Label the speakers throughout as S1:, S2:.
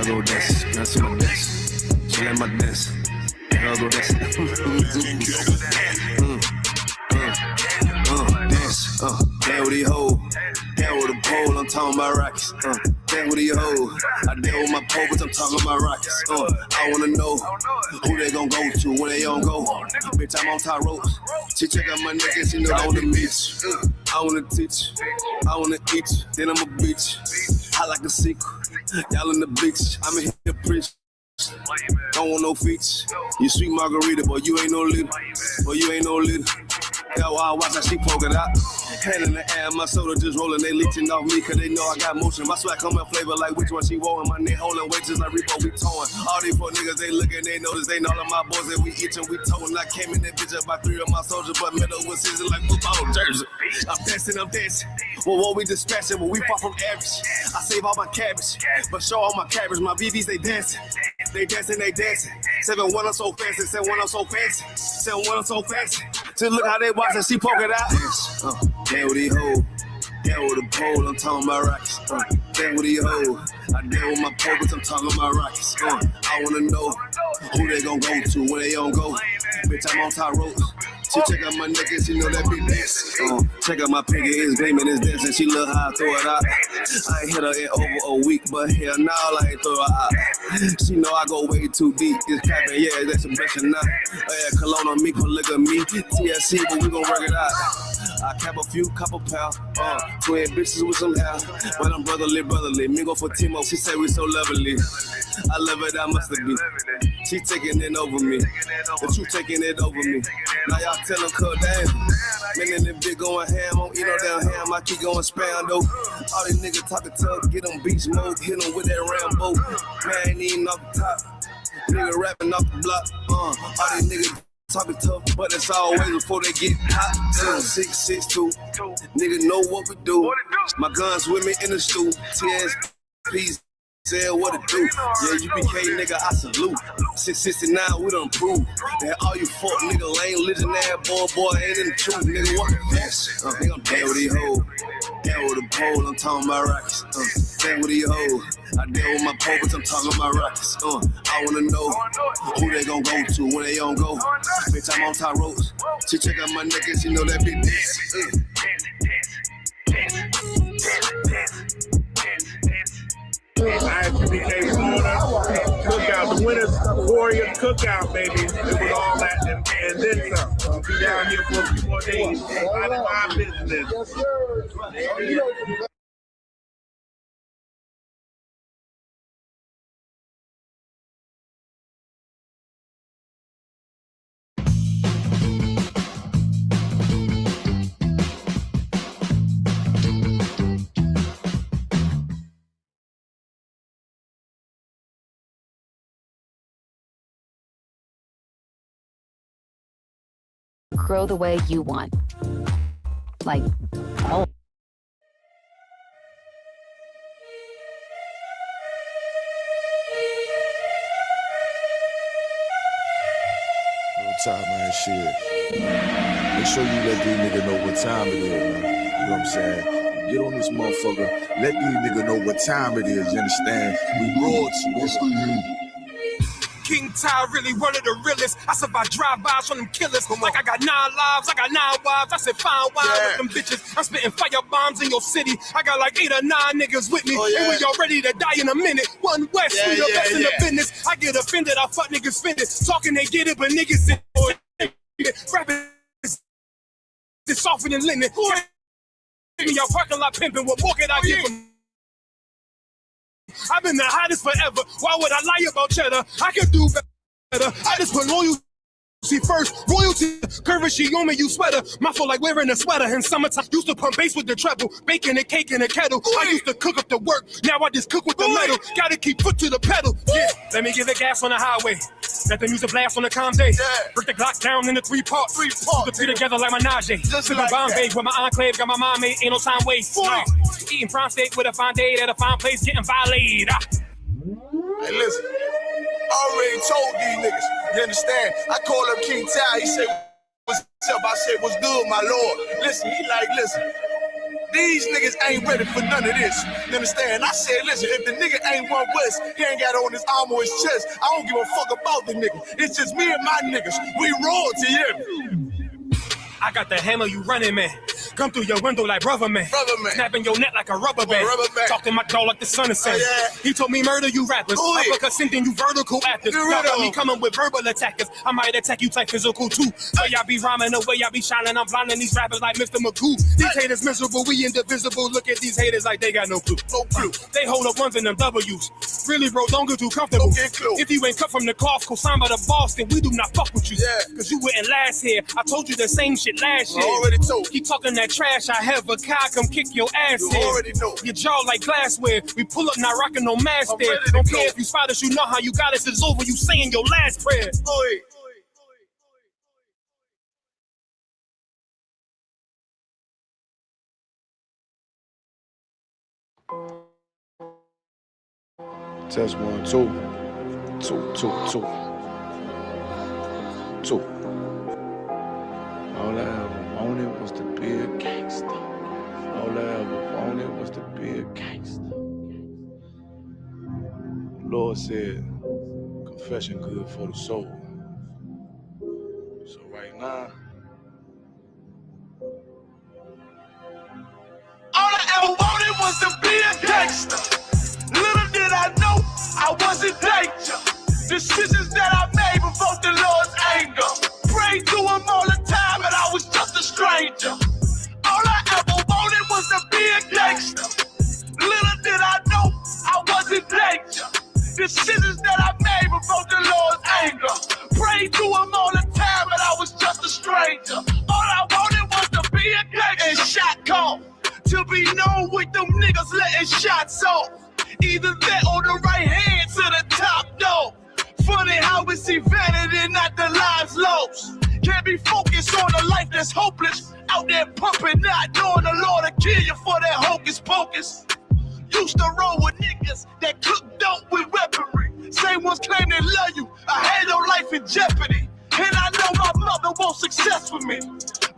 S1: go dance, dance to my dance. She like my dance. Girl go dance. Dance. Dance with these hoes. Dance with a pole, I'm talking about rockets. Dance with these hoes. I dance with my pole, but I'm talking about rockets. I wanna know who they gon' go to when they don't go. Bitch, I'm on top ropes. She check out my neck and she know I wanna meet you. I wanna teach you. I wanna eat you. Then I'ma beat you. I like a sequel. Y'all in the beach. I'm in here to preach. Don't want no features. You sweet margarita, boy, you ain't no leader. Boy, you ain't no leader. Yeah, while I watch how she poke it out. Hand in the air, my soda just rolling, they leeching off me, cause they know I got motion. My swag come in flavor like which one she want, my neck holding weight just like Repo, we towing. All these poor niggas, they looking, they notice, they know all of my boys that we eatin', we towing. I came in that bitch up by 3 of my soldiers, but middle was season like football jersey. I'm dancing. Well, what we dispatching, when we far from average. I save all my cabbage, but show all my cabbage. My BBs, they dancing. They dancing. 7-1, I'm so fancy. 7-1, I'm so fancy. 7-1, I'm so fancy. Just look how they watchin', she poke it out. Dance with these hoes. Dance with a pole, I'm talking about rockets. Dance with these hoes. I dance with my pole, but I'm talking about rockets. I wanna know who they gon' go to when they don't go. Bitch, I'm on top ropes. She check out my neck and she know that big dance. Check out my pinky, it's gleaming, it's dancing. She look how I throw it out. I ain't hit her in over a week, but hell now I ain't throw her out. She know I go way too deep. It's capping, yeah, that's a blessing now. Cologne on me, polygamy, TSC, but we gon' work it out. I cap a few couple pounds, twin bitches with some hair. But I'm brotherly. Me go for Timo, she say we so lovely. I love it, I must be. She taking it over me. The truth taking it over me. Now y'all tell them, cut down. Man, in the big going ham, on eat no damn ham. I keep going spam though. All these niggas talking tough, get them beach mode, hit them with that Rambo. Man, ain't even off the top. Nigga rapping off the block. All these niggas talking tough, but it's always before they get hot. 662. Niggas know what we do. My guns with me in the stool. TSP's. Tell what to do. Yeah, UPK nigga, I salute. 669, we done prove that all you fuck nigga lame, living ass boy ain't in the truth. Nigga, what the best? Nigga, I'm down with these hoes. Down with a pole, I'm talking about rockets. Down with these hoes. I deal with my pole, but I'm talking about rockets. I wanna know who they gon' go to when they don't go. Bitch, I'm on top ropes. She check out my neck and she know that big dance.
S2: ISUK Florida cookout, the winners Warriors cookout, baby. It was all that and then some. I'll be down here for a few more days. Out of my business. Yes, sir.
S3: Grow the way you want. Like, oh.
S4: No time, man, shit. Make sure you let these niggas know what time it is, man. You know what I'm saying? Get on this motherfucker. Let these niggas know what time it is, you understand? We royalty.
S5: King Ty really one of the realest. I survived drive-bys from them killers. Like I got 9 lives, I got 9 wives. I said fine wine with them bitches. I'm spitting fire bombs in your city. I got like 8 or 9 niggas with me. And we all ready to die in a minute. One West, we the best in the business. I get offended, I fuck niggas fended. Talking they get it, but niggas rapping is softer than linen. Me y'all parking lot pimping. What more can I give them? I've been the hottest forever. Why would I lie about cheddar? I could do better. I just put loyalty first. Royalty, currency on me, you sweater. My fault like wearing a sweater. In summertime, used to pump bass with the treble. Baking a cake in a kettle. I used to cook up the work. Now I just cook with the metal. Gotta keep foot to the pedal. Yeah, let me give it gas on the highway. Let the music blast on the calm day. Break the Glock down into 3 parts. Put the 3 together like my Najee. Just like Bombay, where my enclave got my mind made. Ain't no time waste. No. Eating prime steak with a fine date at a fine place, getting violated.
S4: Hey, listen. I already told these niggas. You understand? I called up King Ty. He said, what's up? I said, what's good, my lord? Listen, he like, listen. these niggas ain't ready for none of this. You understand? I said, listen, if the nigga ain't one West, he ain't got on his arm or his chest. I don't give a fuck about the nigga. It's just me and my niggas. We royalty, yeah.
S5: I got the hammer, you running, man. Come through your window like brother man. Snapping your neck like a rubber band. Talk to my jaw like the sun is saying. He told me murder you rappers. Uppercut sending you vertical actors. Y'all got me coming with verbal attackers. I might attack you type physical too. So y'all be rhyming the way y'all be shining. I'm blinding these rappers like Mr. Magoo. These haters miserable, we indivisible. Look at these haters like they got no clue. They hold up ones and them W's. Really, bro, don't get too comfortable. If you ain't cut from the cloth, co-signed by the boss, then we do not fuck with you. Cause you wouldn't last here. I told you the same shit last year.
S4: Already told.
S5: Keep talking that trash, I have a car, come kick your ass in.
S4: Already know.
S5: Your jaw like glassware. We pull up, not rocking no mask there. Don't care if you spot us, you know how you got us. It's over, you saying your last prayer.
S4: Test 1, 2. 2, 2, 2. 2. All I ever wanted was to be a gangster. All I ever wanted was to be a gangster. Lord said, confession good for the soul. So right now,
S6: all I ever wanted was to be a gangster. Little did I know I was in danger. Decisions that I made provoked the Lord's anger. Prayed to him all the time and I was just a stranger. All I ever wanted was to be a gangster. Little did I know I was in danger. Decisions that I made provoked the Lord's anger. Prayed to him all the time and I was just a stranger. All I wanted was to be a gangster. And shot call. To be known with them niggas letting shots off. Either that or the right hand to the top dog. Funny how we see vanity, not the lives lost. Can't be focused on a life that's hopeless. Out there pumping, not knowing the Lord will kill you for that hocus pocus. Used to roll with niggas that cook dope with weaponry. Same ones claim they love you. I had your life in jeopardy. And I know my mother wants success for me.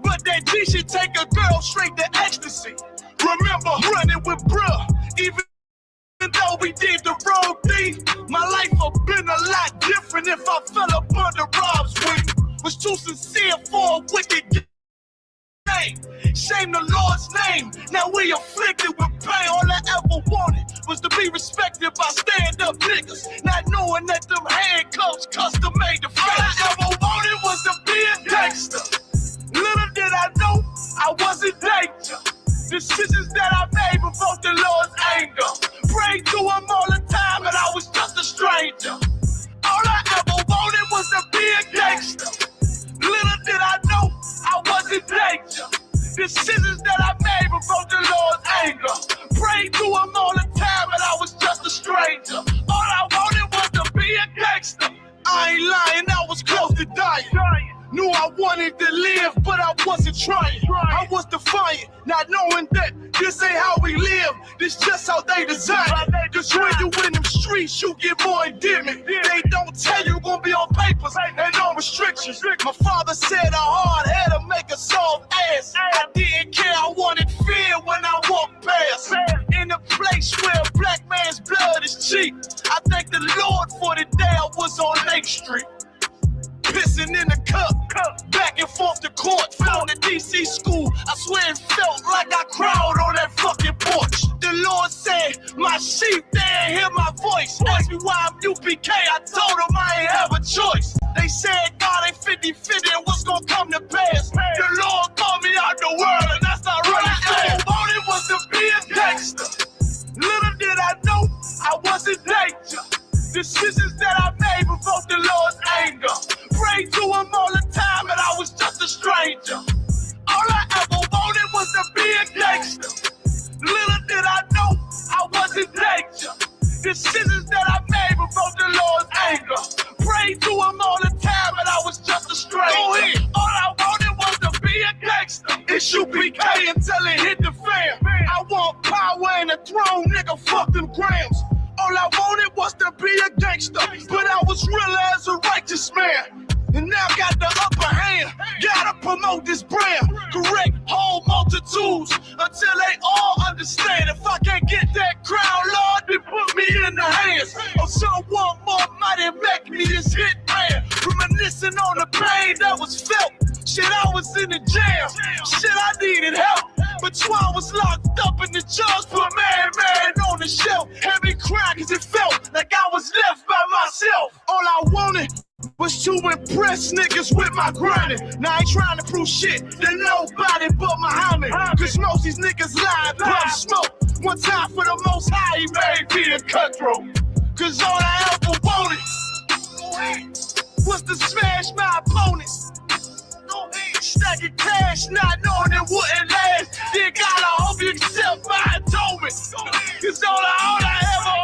S6: But that G should take a girl straight to ecstasy. Remember running with bruh, even though we did the wrong thing. My life would've been a lot different if I fell up under Rob's wing. Was too sincere for a wicked game. Shame the Lord's name. Now we afflicted with pain. All I ever wanted was to be respected by stand-up niggas. Not knowing that them handcuffs custom made the face. All I ever wanted was to be a gangster. Little did I know I was in danger. Decisions that I made provoked the Lord's anger. Prayed to him all the time and I was just a stranger. All I ever wanted was to be a gangster. Little did I know I was in danger. Decisions that I made provoked the Lord's anger. Prayed to him all the time and I was just a stranger. All I wanted was to be a gangster. I ain't lying, I was close to dying. Knew I wanted to live, but I wasn't trying. I was defiant, not knowing that this ain't how we live. This just how they design it. Cause when you in them streets, you get more endemic. They don't tell you gonna be on papers and on restrictions. My father said a hard head to make a soft ass. I didn't care, I wanted fear when I walked past. In a place where a black man's blood is cheap. I thank the Lord for the day I was on Lake Street. Pissing in the cup, back and forth to court. Found the DC school, I swear it felt like I cried on that fucking porch. The Lord said, my sheep, they ain't hear my voice. Asked me why I'm UPK, I told them I ain't have a choice. They said God ain't 50-50 and what's gonna come to pass. The Lord called me out the world and that's not really fair. All I wanted was to be a gangster. Little did I know I was in danger. Decisions that I made provoked the Lord's anger. Prayed to him all the time and I was just a stranger. All I ever wanted was to be a gangster. Little did I know I was in danger. Decisions that I made provoked the Lord's anger. Prayed to him all the time and I was just a stranger. Go ahead. All I wanted was to be a gangster. Isupk until it hit the fan. I want power and a throne, nigga, fuck them grams. All I wanted was to be a gangster, but I was real as a righteous man. And now got the upper hand, gotta promote this brand. Correct whole multitudes until they all his hit man. Reminiscing on the pain that was felt. Shit, I was in the jail. Shit, I needed help. But Twan was locked up in the jaws, put man on the shelf. Had me crying cause it felt like I was left by myself. All I wanted was to impress niggas with my grinding. Now I ain't trying to prove shit to nobody but Muhammad. Cause most these niggas lie, pump smoke. One time for the most high, he made me a cutthroat. Cause all I ever wanted was to smash my opponent. Stacking cash, not knowing it wouldn't last. Then God, I hope you accept my atonement. Cause all I ever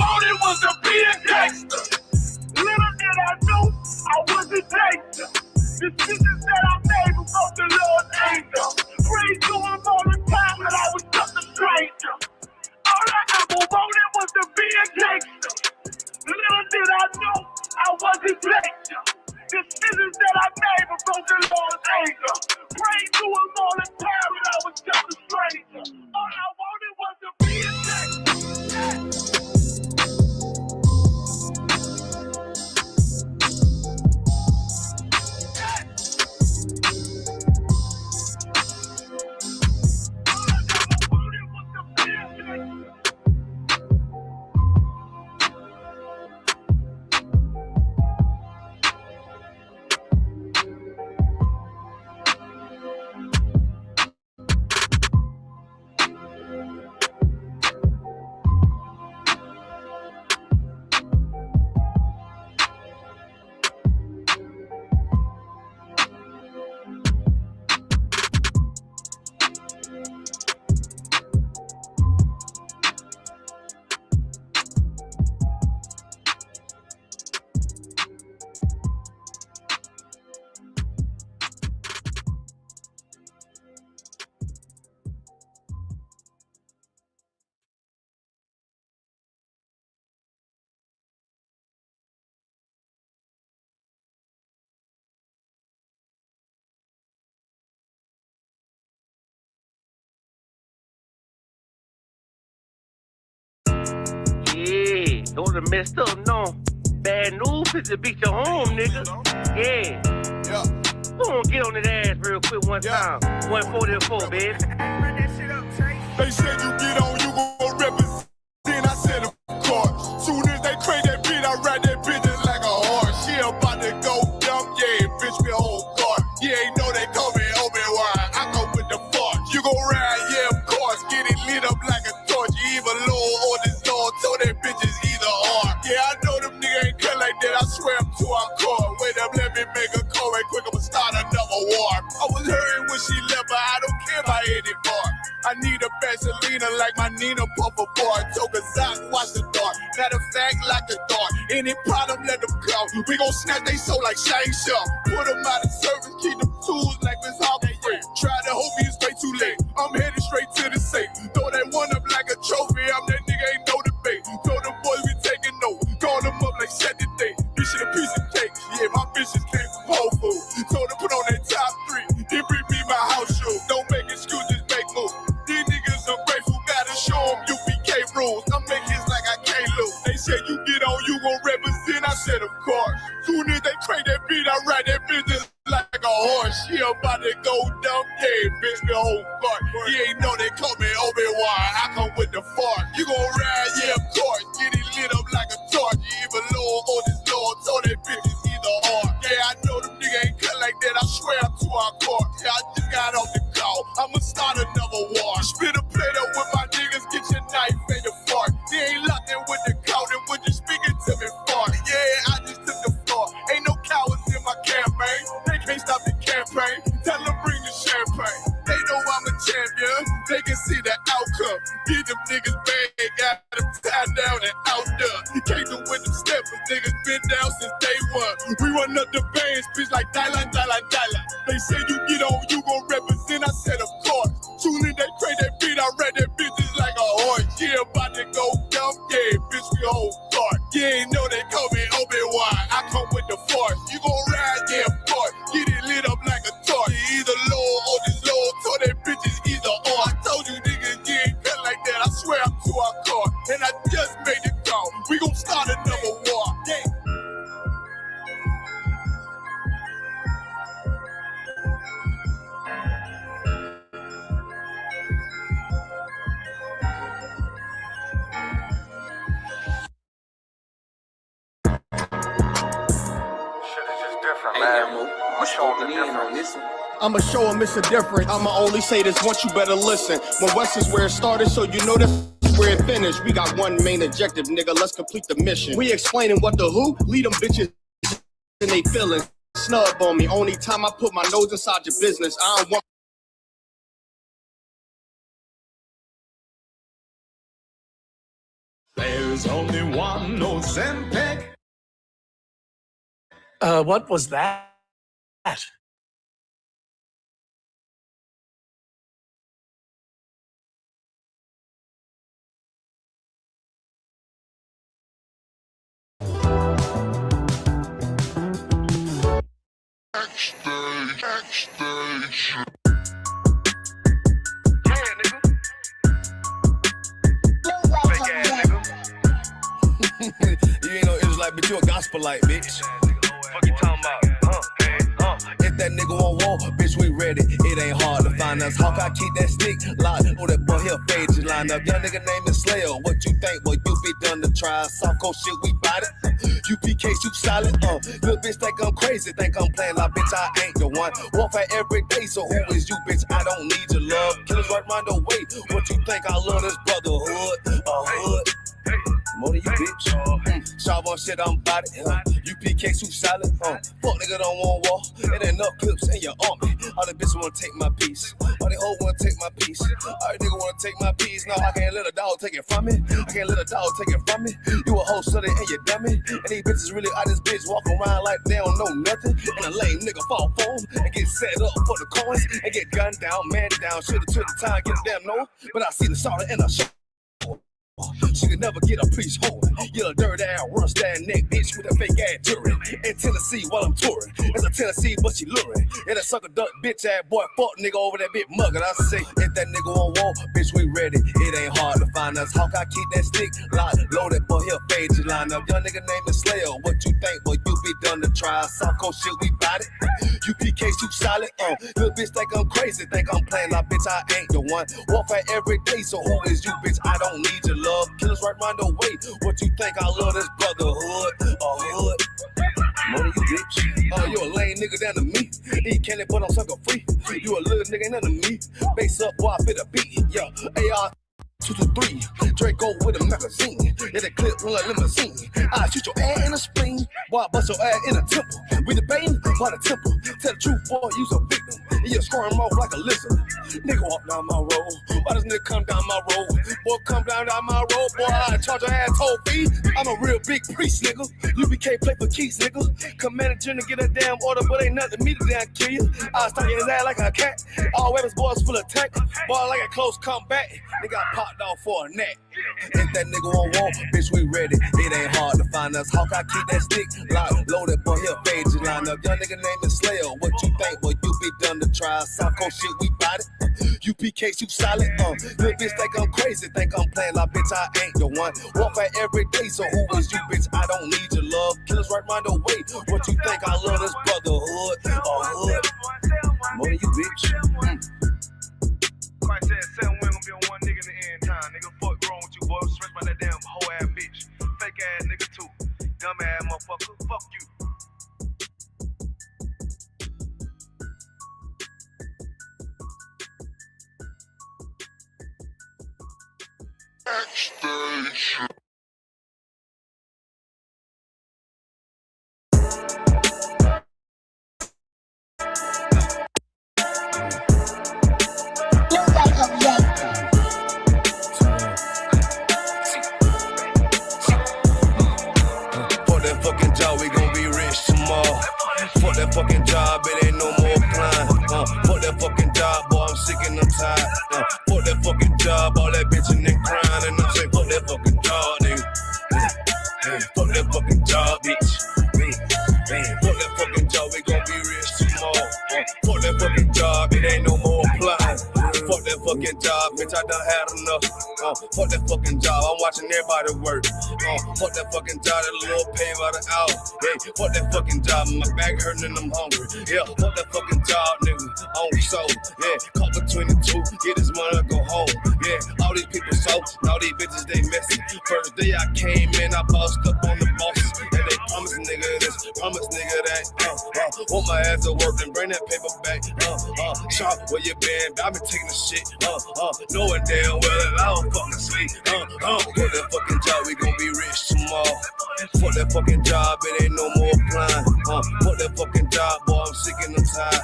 S6: wanted was to be a gangster. Little did I know I was a gangster. Decisions that I made before the Lord's anger. Prayed to him all the time that I was just a stranger. All I ever wanted was to be a gangster. Little did I know I was a gangster. Decisions that I made before the Lord's anger. Prayed to him all the time that I was just a stranger. All I wanted was to be a gangster. Yeah, don't have messed up, no. Bad news is to beat your home, nigga. Yeah. Go on, get on that ass real quick one time. 144, baby.
S4: They said you get on, you gon' represent. Then I said, of course. Soon as they crank that beat, I ride that bitch just like a horse. She about to go dumb, yeah, bitch, me whole car. Yeah, ain't know they call me Obi-Wan. I go with the force. You gon' ride, yeah, of course. Get it lit up like a torch. You even low or this Lord, so that bitch is either or. Yeah, I know them niggas ain't cut like that. I swear I'm to our core. Wait up, let me make a call right quick. I'ma start another war. I was hurting when she left, but I don't care about anymore. I need a Vaseline like my Nina Puffer boy. Took a Zach, watch the dark. Matter of fact, like the dark. Any problem, let them come. We gon' snatch they soul like Shang Tsung. Put them out of service, keep them tools like Miss Harper Free. Try to hope it's way too late. I'm headed straight to the safe. Throw that one up like a trophy. I'm that nigga, ain't no debate. Told them boys we taking note. Call them up like set the date. Bitch a piece of cake. Yeah, my bitches came from Whole Foods. Told them put on that top 3. Then bring me my house shoes. Don't make excuses, make moves. These niggas ungrateful, gotta show them UPK rules. I'm making hits like I can't lose. They said you get on, you gon' represent. I said, of course. Soon as they crank that beat, I ride that business like a horse. She about to go dumb, yeah, bitch, the whole part. You ain't know they call me Obi-Wan. I come with the fart. You gon' ride, yeah, of course. Get it lit up like a torch. You even low on this Lord, so that bitch is either or. Yeah, I know them niggas ain't cut like that. I swear I'm to our court. Yeah, I just got off the call. I'ma start another war. Spit a plate up with my niggas, get your knife and your fork. They ain't locked in with the count and when you speaking to me fart. Yeah, I just took the floor. Ain't no cowards in my campaign. They can't stop the campaign. Tell them bring the champagne. They know I'm a champion. They can see the outcome. Get them niggas bag, got them tied down and out there. You can't do with them steppers. Niggas been down since day one. We run up the bands, bitch like Dylan. They say you get on, you gon' represent. I said, of course. Soon as they crank that beat, I read that bitch just like a horse. Yeah, about to go dumb. Yeah, bitch, we whole part. Yeah, ain't know they call me Obi-Wan. I come with the force. You gon' ride, yeah, of course. Get it lit up like a torch. You either low or this low, so that bitch is either or. I told you niggas, you ain't cut like that. I swear I'm to our car. And I just made the call. We gon' start another war. Yeah.
S5: I'ma show them it's a difference. I'ma only say this once, you better listen. When West is where it started, so you know this is where it finished. We got one main objective, nigga, let's complete the mission. We explaining what the who, lead them bitches and they feelings. Snub on me, only time I put my nose inside your business. I don't want.
S6: There's only one Isupk.
S7: What was that?
S1: You ain't no Israelite, but you a gospelite, bitch.
S6: Fuck you talking about?
S1: If that nigga on wall, bitch, we ready. It ain't hard to find us. How can I keep that stick locked? Oh, that boy here fade you line up. Young nigga name is Slayer. What you think? Boy, you be done to try. Soft cold shit, we bought it. UPK, you solid. Little bitch think I'm crazy. Think I'm playing like bitch, I ain't the one. Warfare every day, so who is you, bitch? I don't need your love. Killers right round the way. What you think? I love this brotherhood. Hood. More than you, bitch. Sharp on shit, I'm about it. UPK, you solid. Fuck nigga don't want war. It ain't enough clips in your army. All the bitches wanna take my piece. All they hoes wanna take my piece. All the nigga wanna take my piece. No, I can't let a dog take it from me. I can't let a dog take it from me. You a hoe study and you dummy. And these bitches really out this bitch walk around like they don't know nothing. And a lame nigga fall for them and get set up for the coins and get gunned down, man down. Should've took the time, get a damn no. But I see the solid and I show. She could never get a priest hold. You a dirt ass, rust ass neck bitch with a fake ass jury. In Tennessee while I'm touring. It's a Tennessee, but she luring. And a sucker duck bitch ass boy, fuck nigga over that bitch muggin'. I say, if that nigga on wall, bitch, we ready. It ain't hard to find us. How can I keep that stick locked? Loaded, boy, he'll fade you line up. Young nigga name is Slayer. What you think, boy, you be done to try. Soft cold shit, we bout it. UPK, you solid. Little bitch think I'm crazy. Think I'm playing like bitch, I ain't the one. Warfare every day, so who is you, bitch? I don't need your love. Killers right round the way. What you think? I love this brotherhood. Hood. More than you, bitch. You a lame nigga down to me. Eat candy, but I'm sucker free. You a little nigga, ain't nothing to me. Base up, boy, I fit a beat. Yeah, AR 223. Draco with a magazine. Yeah, that clip run like limousine. I shoot your ass in the spleen. Boy, I bust your ass in a temple. We debating by the temple. Tell the truth, boy, you's a victim. And you squirm off like a lizard. Nigga walk down my road. Why does nigga come down my road? Boy, come down my road. Boy, I charge your ass toll fee. I'm a real big priest, nigga. UBK play for keys, nigga. Commander General get a damn order, but ain't nothing to me to damn kill you. I start his ass like a cat. All weapons, boys full of tech. Boy, like a close combat. Nigga got popped off for a neck. If that nigga on wall, bitch, we ready. It ain't hard to find us. How can I keep that stick locked? Loaded, boy, he'll fade you line up. Young nigga name is Slayer. What you think, boy, you be done to try. Soft cold shit, we bout it. UPK, you solid. Little bitch think I'm crazy. Think I'm playing like bitch, I ain't the one. Warfare every day, so who is you, bitch? I don't need your love. Killers right round the way. What you think? I love this brotherhood. Hood. More than you, bitch.
S6: Christ said 7 women gonna be on one nigga in the end time. Nigga, fuck wrong with you, boy. Stressed by that damn hoe ass bitch. Fake ass nigga too. Dumb ass motherfucker. Fuck you.
S8: Backstage.
S1: Fuck that fucking job, it ain't no more climb. Fuck that fucking job, boy, I'm sick and I'm tired. Fuck that fucking job, all that bitching and crying. And I'm saying, fuck that fucking job, nigga. Fuck that fucking job, bitch. Fuck that fucking job, we gon' be rich tomorrow. Fuck that fucking job, it ain't no more applying. Fuck that fucking job, bitch, I done had enough. Fuck that fucking job, I'm watching everybody work. Fuck that fucking job, that little pay by the hour. Hey, fuck that fucking job, my back hurting and I'm hungry. Yeah, fuck that fucking job, nigga, on soul. Yeah, call for 22, get this money, go home. Yeah, all these people so, all these bitches, they messy. First day I came in, I bossed up on the bosses. And they Promise nigga this, promise nigga that. Want my ass to work and bring that paper back. Shop where you been, I been taking the shit. Knowing damn well that I don't fucking sleep. Fuck that fucking job, we gon' be rich tomorrow. Fuck that fucking job, it ain't no more applying. Fuck that fucking job, boy, I'm sick and I'm tired.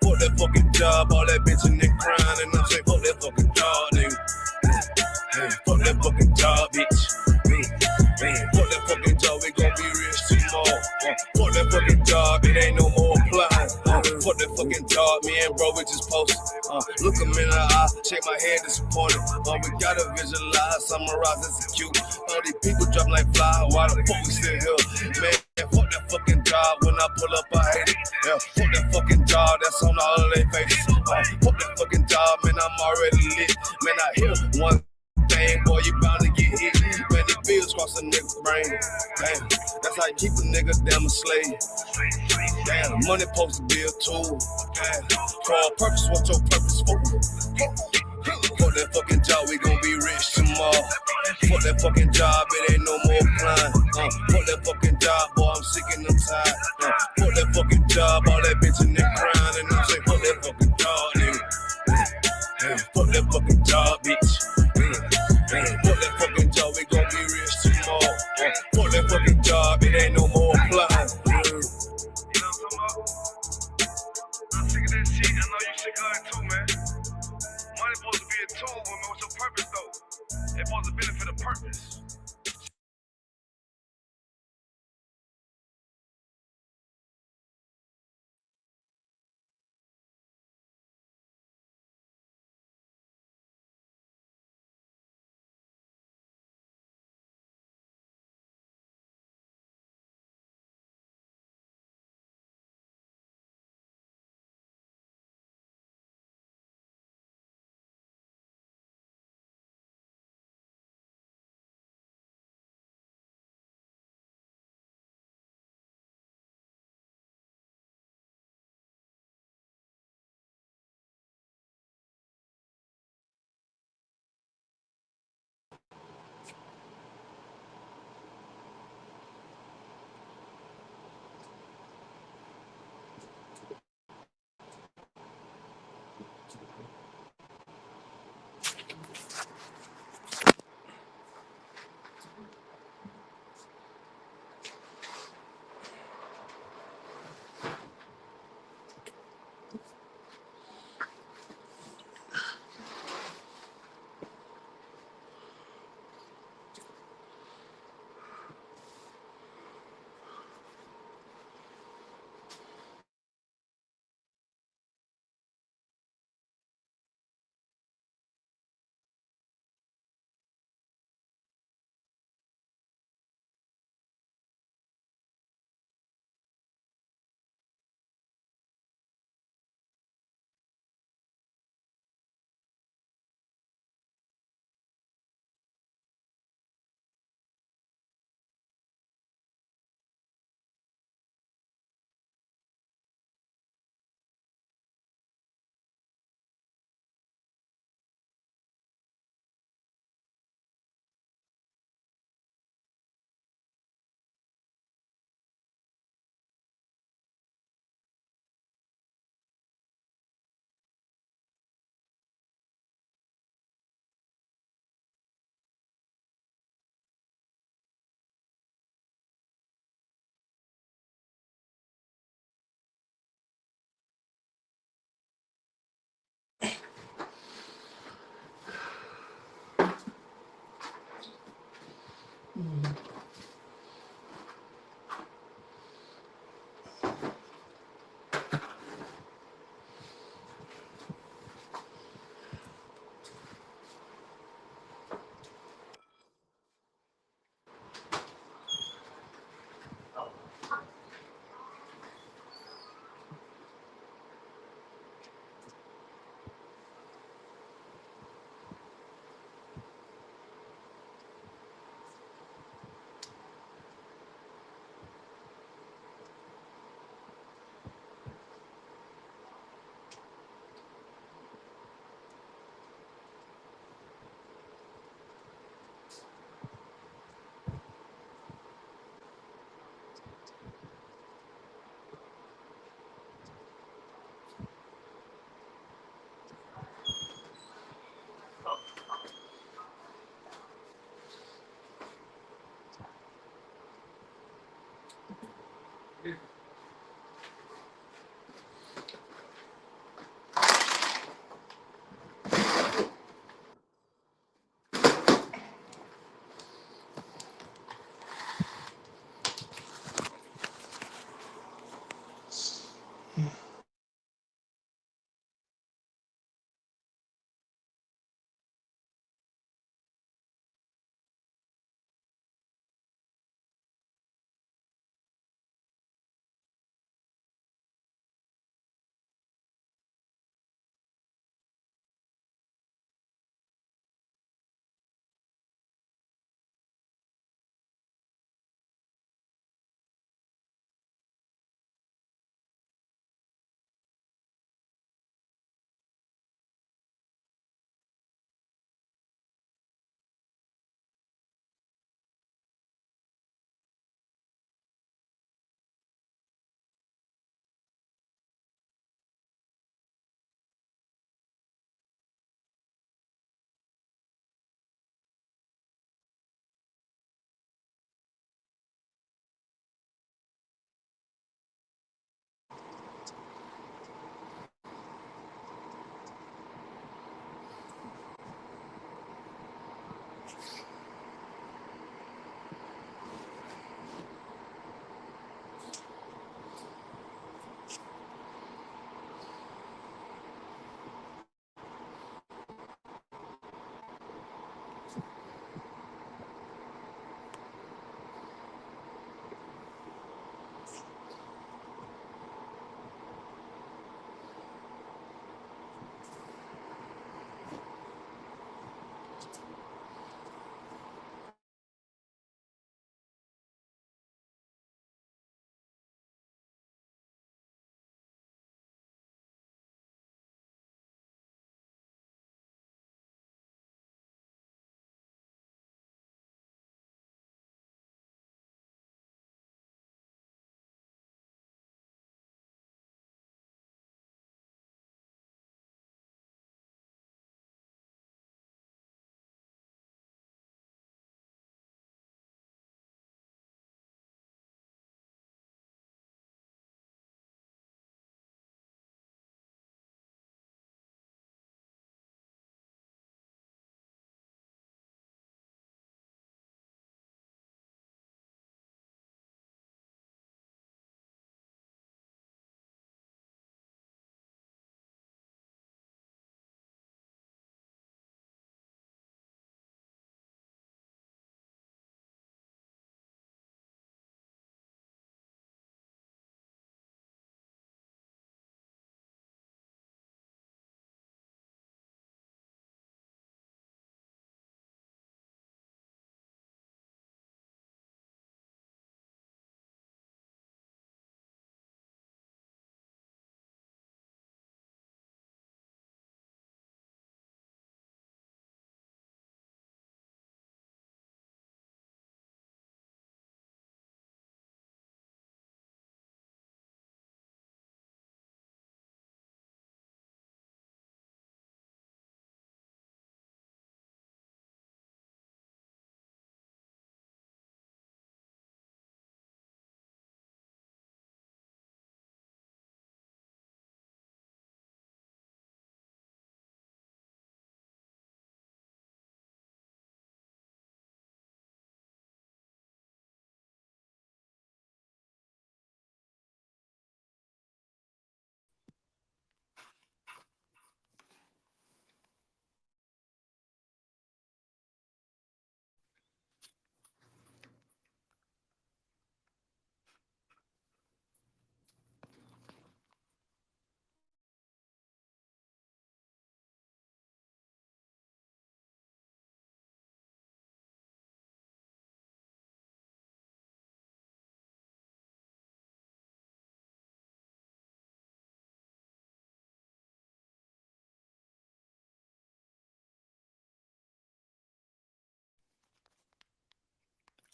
S1: Fuck that fucking job, all that bitch and they crying, and I'm saying fuck that fucking job, nigga. Fuck that fucking job, bitch. Fuck that fucking job, we gon' be rich tomorrow. Fuck that fucking job, it ain't no more applying. Fuck that fucking job, me and bro, we just posted. Look him in the eye, shake my head disappointed. We gotta visualize, summarize, execute. All these people drop like fly, why the fuck we still here? Man, fuck that fucking job, when I pull up, I hate it. Yeah, fuck that fucking job, that's on all of their faces. Fuck that fucking job, man, I'm already lit. Man, I hear one thing, boy, you bound to get hit. Man, the bills cross a nigga's brain. Damn, that's how you keep a nigga damn a slave. Damn, money supposed to be a tool. Damn, for a purpose, what's your purpose for? Fuck that fucking job, we gon' be rich tomorrow. Fuck that fucking job, it ain't no more applying. Fuck that fucking job, boy, I'm sick and I'm tired. Fuck that fucking job, all that bitch and they crying, and I'm saying fuck that fucking job, nigga. Fuck that fucking job, bitch. Fuck that fucking job, we gon' be rich tomorrow. Fuck that fucking job, it ain't no more applying.
S6: You know what I'm talking about? I'm sick of that shit. I know you sick of it too, man. Money supposed to be a tool, but what's your purpose though? It's supposed to benefit a purpose.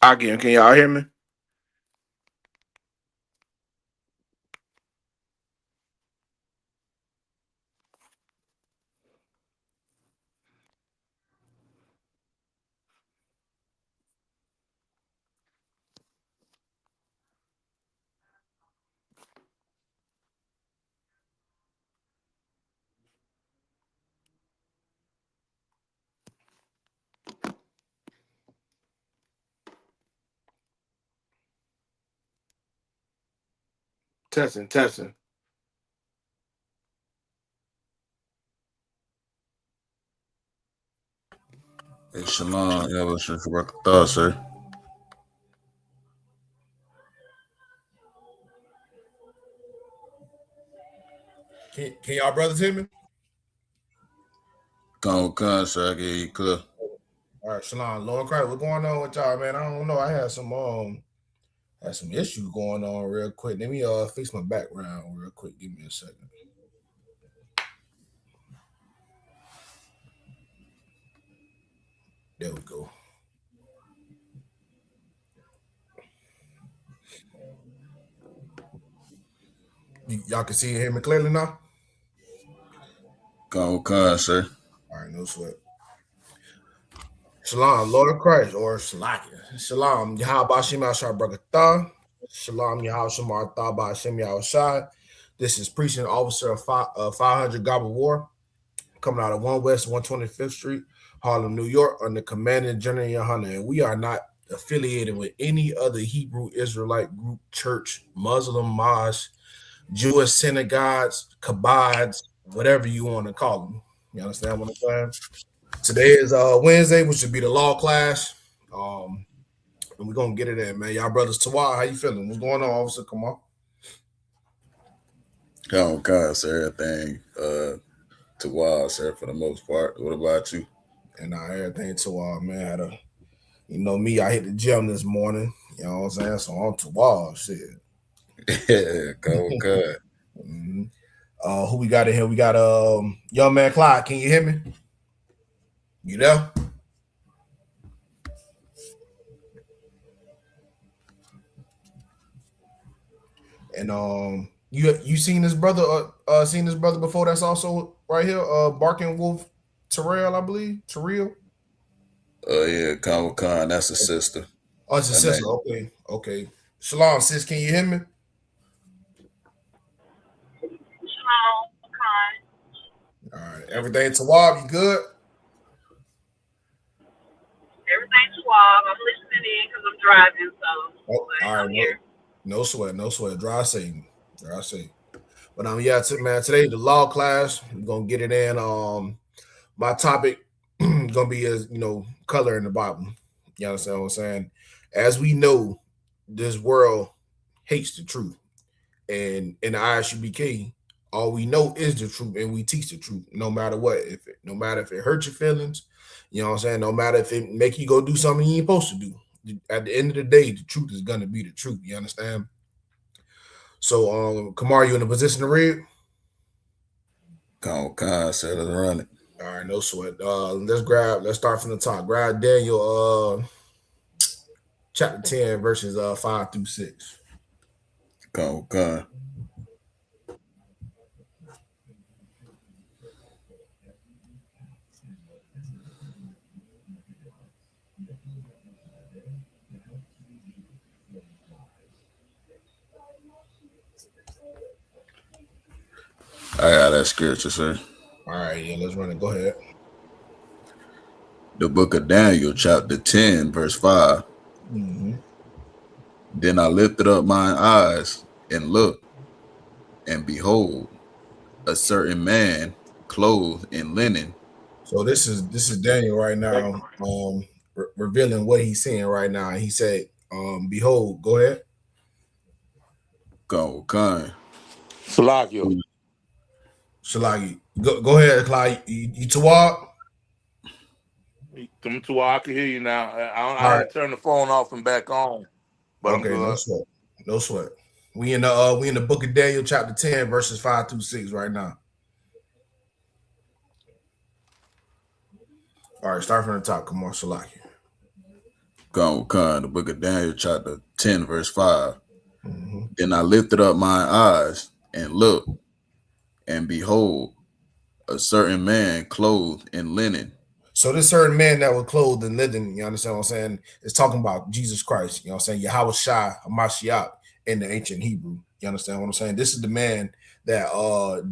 S2: Again, can y'all hear me? Testing, testing.
S7: Hey, Shalom. Yeah, what's your thoughts, sir?
S8: Can y'all brothers hear me?
S7: Con, sir. I get you clear.
S8: All right, Shalom, Lord Christ, what's going on with y'all, man? I don't know. I had some issues going on real quick. Let me fix my background real quick. Give me a second. There we go. Y'all can see and hear me clearly now?
S7: Con, sir.
S8: All right, no sweat. Shalom, Lord of Christ, or Shalakia. Shalom, Yahweh Shem Yahshua Barakatah. Shalom, Yahweh Shamar Thah Shem Yahushai. This is Preaching Officer of 500 Gobble War, coming out of 1 West 125th Street, Harlem, New York, under Commanding General Yohanan. And we are not affiliated with any other Hebrew Israelite group, church, Muslim, mosque, Jewish synagogues, kabbats, whatever you want to call them. You understand what I'm saying? Today is Wednesday, which should be the law class. And we're gonna get it in, man. Y'all brothers Tawad, how you feeling? What's going on, officer? Come on.
S7: Con, sir. Everything to wild, sir, for the most part. What about you?
S8: And everything Tawad, man. Had a, you know me, I hit the gym this morning. You know what I'm saying? So I'm Tawad, shit.
S7: Yeah, con.
S8: Mm-hmm. Who we got in here? We got young man Clyde. Can you hear me? You there? And you seen this brother before? That's also right here. Barking Wolf Terrell, I believe. Terrell.
S7: Yeah, con. That's a sister.
S8: Oh, it's a sister. Okay. Shalom, sis. Can you hear me? All right. Everything Tawab, you good?
S9: Everything's suave. I'm listening in because I'm driving, so
S8: all right,
S9: here.
S8: No sweat. Drive safe. But yeah, today the law class. We're gonna get it in. My topic gonna be as color in the Bible. You understand what I'm saying? As we know, this world hates the truth, and in the ISUBK, all we know is the truth, and we teach the truth, no matter what. No matter if it hurts your feelings, you know what I'm saying. No matter if it make you go do something you ain't supposed to do. At the end of the day, the truth is gonna be the truth. You understand? So, Kamar, you in a position to read?
S7: Con, sir. Let's run it.
S8: All right, no sweat. Let's start from the top. Grab Daniel chapter 10, verses 5 through 6.
S7: Con. I got that scripture, sir.
S8: All right, yeah, let's run it. Go ahead.
S7: The book of Daniel, chapter 10, verse 5.
S8: Mm-hmm.
S7: Then I lifted up mine eyes and looked, and behold, a certain man clothed in linen.
S8: So this is Daniel right now, revealing what he's seeing right now. He said, behold, go ahead.
S7: Con.
S8: Shalagi. Go ahead, Clyde. You Tawab?
S2: Come to I can hear you now. I had to turn the phone off and back on. But
S8: okay, no sweat. We in the book of Daniel, chapter 10, verses 5 through 6 right now. All right, start from the top. Come on, Shalaki.
S7: Con. The book of Daniel, chapter 10, verse 5.
S8: Mm-hmm.
S7: Then I lifted up mine eyes and looked, and behold, a certain man clothed in linen.
S8: So this certain man that was clothed in linen, you understand what I'm saying, is talking about Jesus Christ. You know what I'm saying? Yahweh Shai Hamashiach in the ancient Hebrew. You understand what I'm saying? This is the man that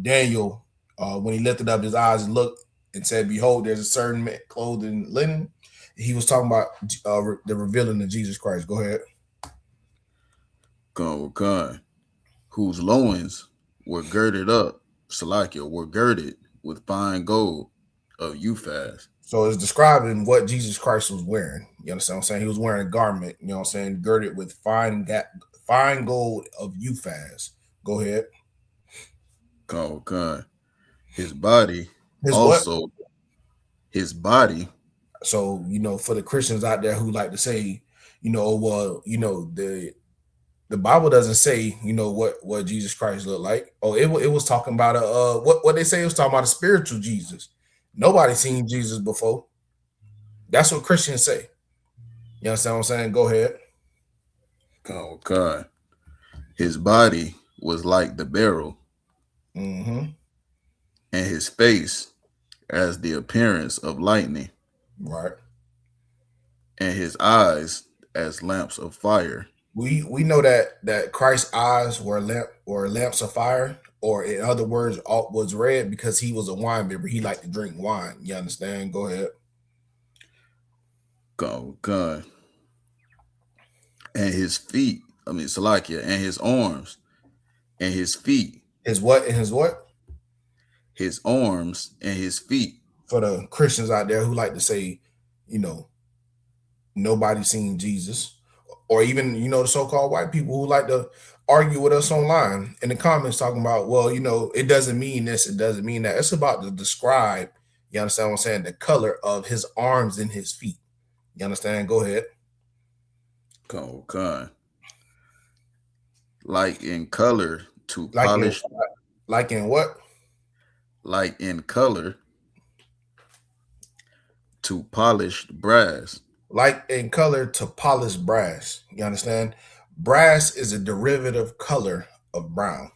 S8: Daniel, when he lifted up his eyes and looked and said, behold, there's a certain man clothed in linen. He was talking about the revealing of Jesus Christ. Go ahead.
S7: Con. Whose loins were girded up, Salakia, were girded with fine gold of Uphaz.
S8: So it's describing what Jesus Christ was wearing. You understand what I'm saying? He was wearing a garment, you know what I'm saying, girded with fine gold of Uphaz. Go ahead.
S7: Okay. His body
S8: His what?
S7: also, his body.
S8: So, for the Christians out there who like to say, well, the Bible doesn't say, what Jesus Christ looked like. Oh, it was talking about what they say it was talking about a spiritual Jesus. Nobody seen Jesus before. That's what Christians say. You understand what I'm saying? Go ahead.
S7: Okay. His body was like the beryl,
S8: Mm-hmm.
S7: and his face as the appearance of lightning,
S8: Right.
S7: and his eyes as lamps of fire.
S8: We know that Christ's eyes were lamps of fire, or in other words, all was red because he was a wine bibber. He liked to drink wine. You understand? Go ahead.
S7: Okay. And his feet, Salakia, and his arms, and his feet,
S8: His what and his what?
S7: his arms and his feet.
S8: For the Christians out there who like to say, nobody seen Jesus, or even the so-called white people who like to argue with us online in the comments talking about, well, it doesn't mean this, it doesn't mean that. It's about to describe, you understand what I'm saying, the color of his arms and his feet. You understand? Go ahead.
S7: Okay. Like in color to
S8: Like
S7: polish,
S8: like in what?
S7: like in color to polished brass.
S8: Like in color to polished brass. You understand? Brass is a derivative color of brown.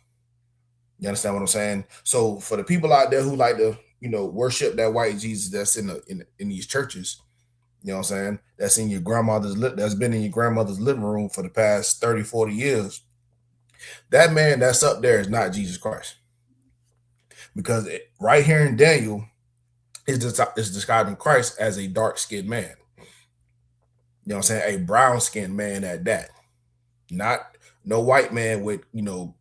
S8: You understand what I'm saying? So for the people out there who like to, worship that white Jesus that's in these churches, you know what I'm saying? That's in your that's been in your grandmother's living room for the past 30, 40 years. That man that's up there is not Jesus Christ. Because right here in Daniel is describing Christ as a dark-skinned man. You know what I'm saying? A brown-skinned man at that. Not no white man with, long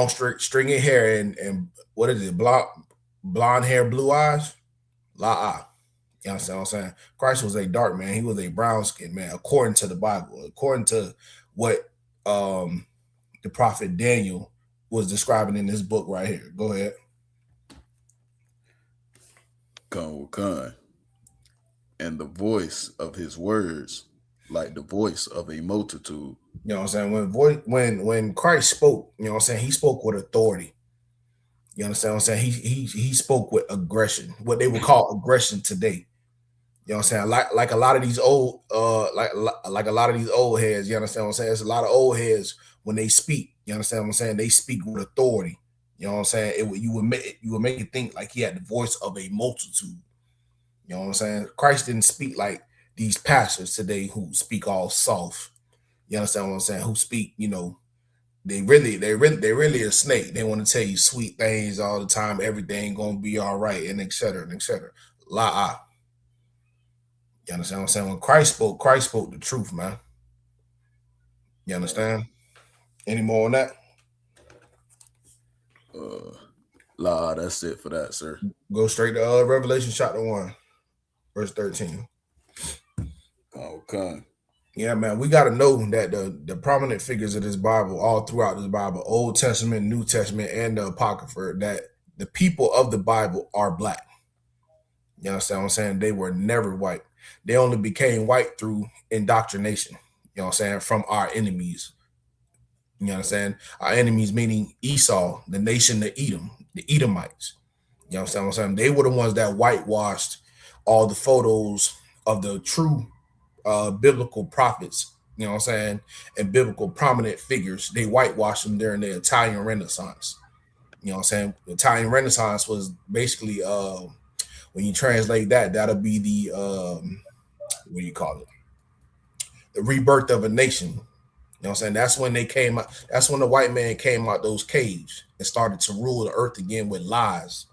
S8: stringy hair and what is it? Blonde hair, blue eyes? La. You understand what I'm saying? Christ was a dark man. He was a brown-skinned man, according to the Bible, according to what the prophet Daniel was describing in this book right here. Go ahead.
S7: Okay. And the voice of his words like the voice of a multitude.
S8: You know what I'm saying? When Christ spoke, you know what I'm saying, he spoke with authority. You understand what I'm saying? He spoke with aggression, what they would call aggression today. You know what I'm saying? Like a lot of these old like a lot of these old heads, you understand what I'm saying? There's a lot of old heads when they speak, you understand what I'm saying? They speak with authority. You know what I'm saying? You would make it think like he had the voice of a multitude. You know what I'm saying? Christ didn't speak like these pastors today who speak all soft. You understand what I'm saying? Who speak, they really a snake. They want to tell you sweet things all the time, everything gonna be all right, and et cetera, and et cetera. La. You understand what I'm saying? When Christ spoke the truth, man. You understand? Any more on that?
S7: That's it for that, sir.
S8: Go straight to Revelation chapter 1, verse 13.
S7: Okay.
S8: Yeah, man, we got to know that the prominent figures of this Bible, all throughout this Bible, Old Testament, New Testament, and the Apocrypha, that the people of the Bible are black. You understand what I'm saying? They were never white. They only became white through indoctrination. You know what I'm saying? From our enemies. You understand? Our enemies meaning Esau, the nation of Edom, the Edomites. You understand what I'm saying? They were the ones that whitewashed all the photos of the true biblical prophets, you know what I'm saying, and biblical prominent figures. They whitewashed them during the Italian Renaissance. You know what I'm saying? The Italian Renaissance was basically when you translate that, that'll be the what do you call it? The rebirth of a nation. You know what I'm saying? That's when they came out. That's when the white man came out those caves and started to rule the earth again with lies.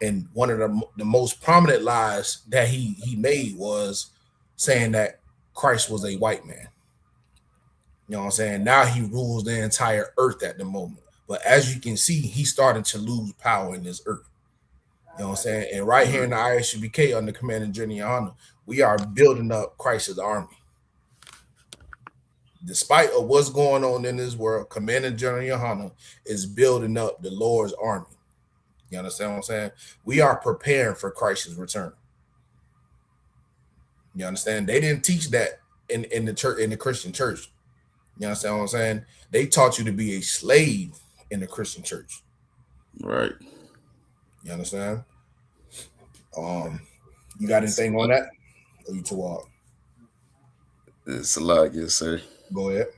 S8: And one of the most prominent lies that he made was saying that Christ was a white man. You know what I'm saying? Now he rules the entire earth at the moment. But as you can see, he's starting to lose power in this earth. You know what I'm saying? And right here in the ISUBK under Commander General Yohana, we are building up Christ's army. Despite of what's going on in this world, Commander General Yohana is building up the Lord's army. You understand what I'm saying? We are preparing for Christ's return. You understand? They didn't teach that in the church, in the Christian church. You understand what I'm saying? They taught you to be a slave in the Christian church.
S7: Right.
S8: You understand? You got anything on that? Or you too hard?
S7: It's a lot, yes, sir.
S8: Go ahead.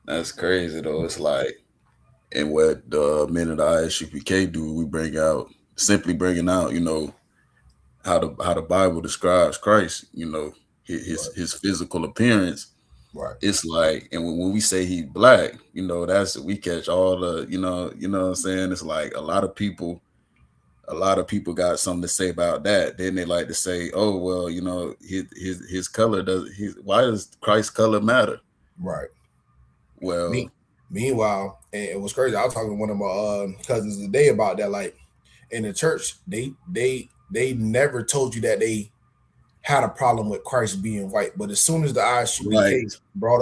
S7: That's crazy though. It's like, and what the men of the ISUPK do, we bringing out, you know, how the Bible describes Christ, you know, his physical appearance.
S8: Right.
S7: It's like, and when we say he black, you know, that's we catch all the, you know what I'm saying? It's like a lot of people got something to say about that. Then they like to say, oh, well, you know, his color why does Christ's color matter?
S8: Right.
S7: Well,
S8: meanwhile, and it was crazy. I was talking to one of my cousins today about that. Like in the church, they never told you that they had a problem with Christ being white. But as soon as the ISUBK brought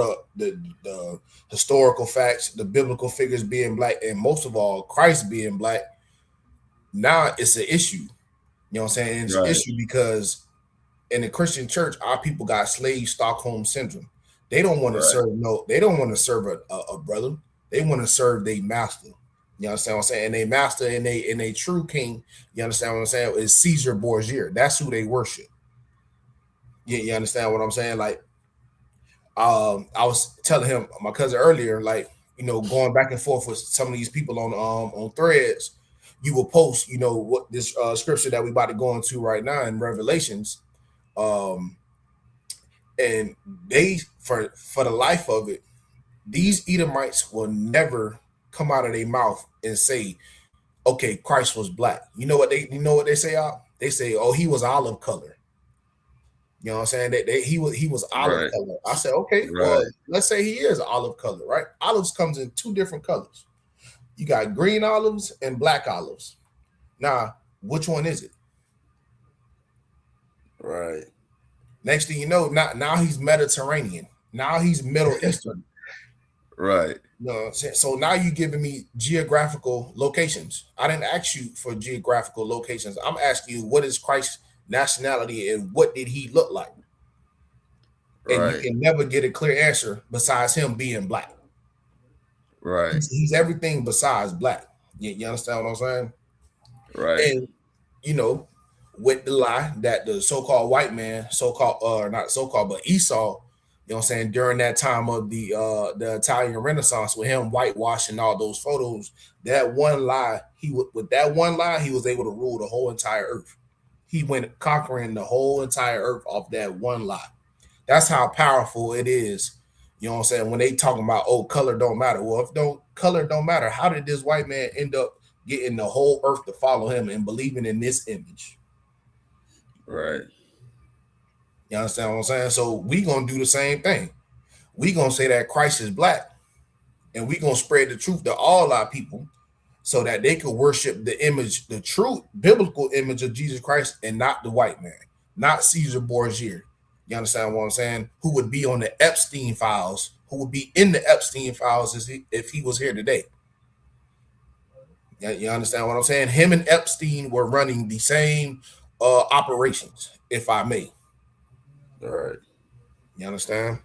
S8: up the historical facts, the biblical figures being black, and most of all, Christ being black, now it's an issue. You know what I'm saying? It's an issue because in the Christian church, our people got slave Stockholm syndrome. They don't want to serve a brother. They want to serve their master. You understand what I'm saying? And they master and they true king, you understand what I'm saying, is Caesar Borgia. That's who they worship. You understand what I'm saying? Like, I was telling him, my cousin earlier, like, you know, going back and forth with some of these people on threads, you will post, you know, what this scripture that we about to go into right now in Revelations, and they for the life of it, these Edomites will never come out of their mouth and say, okay, Christ was black. You know what they say out? They say, oh, he was olive color. You know what I'm saying? He was olive color. I said, okay, well, let's say he is olive color, right? Olives comes in two different colors. You got green olives and black olives. Now, which one is it?
S7: Right.
S8: Next thing you know, now he's Mediterranean. Now he's Middle Eastern.
S7: Right.
S8: You know what I'm saying? So now you're giving me geographical locations. I didn't ask you for geographical locations. I'm asking you, what is Christ's nationality and what did he look like? And you can never get a clear answer besides him being black.
S7: Right.
S8: He's everything besides black. You understand what I'm saying?
S7: Right.
S8: And, you know, with the lie that the so-called white man, not so-called, but Esau, you know what I'm saying, during that time of the Italian Renaissance, with him whitewashing all those photos, that one lie, he was able to rule the whole entire earth. He went conquering the whole entire earth off that one lie. That's how powerful it is. You know what I'm saying? When they talking about, oh, color don't matter. Well, if color don't matter, how did this white man end up getting the whole earth to follow him and believing in this image?
S7: Right.
S8: You understand what I'm saying? So we gonna do the same thing. We gonna say that Christ is black, and we gonna spread the truth to all our people, so that they could worship the image, the true biblical image of Jesus Christ, and not the white man, not Caesar Borgia. You understand what I'm saying? Who would be on the Epstein files? Who would be in the Epstein files if he was here today? You understand what I'm saying? Him and Epstein were running the same operations, if I may.
S7: All right.
S8: You understand?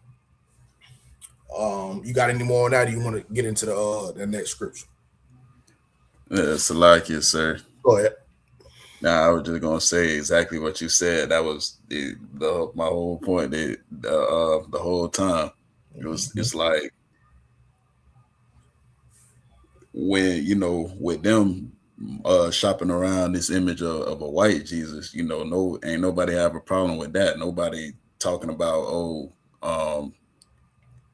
S8: You got any more on that? Or you want to get into the next scripture?
S7: It's a like it, sir.
S8: Go ahead.
S7: Now, I was just gonna say exactly what you said. That was my whole point. The whole time, it's like when, you know, with them shopping around this image of a white Jesus, you know, ain't nobody have a problem with that. Nobody talking about,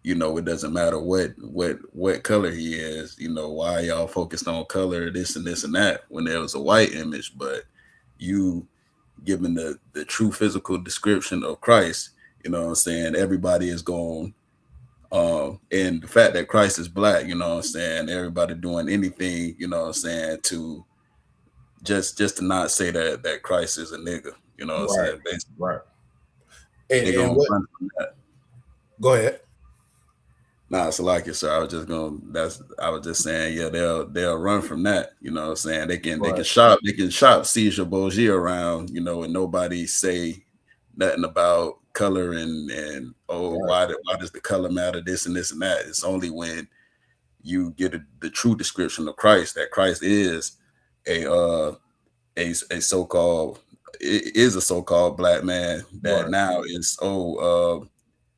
S7: you know, it doesn't matter what color he is. You know, why y'all focused on color, this and this and that, when there was a white image. But you giving the true physical description of Christ, you know what I'm saying, everybody is going, and the fact that Christ is black, you know what I'm saying, everybody doing anything, you know what I'm saying, to just to not say that Christ is a nigga. You know what I'm saying? Basically,
S8: Right.
S7: they gonna
S8: what?
S7: run from that.
S8: Go ahead.
S7: Nah, it's like it, sir. I was just saying, yeah, they'll run from that. You know what I'm saying? They can shop Seizure Bourgie around, you know, and nobody say nothing about color and why does the color matter, this and this and that. It's only when you get the true description of Christ, that Christ is a so-called black man that now is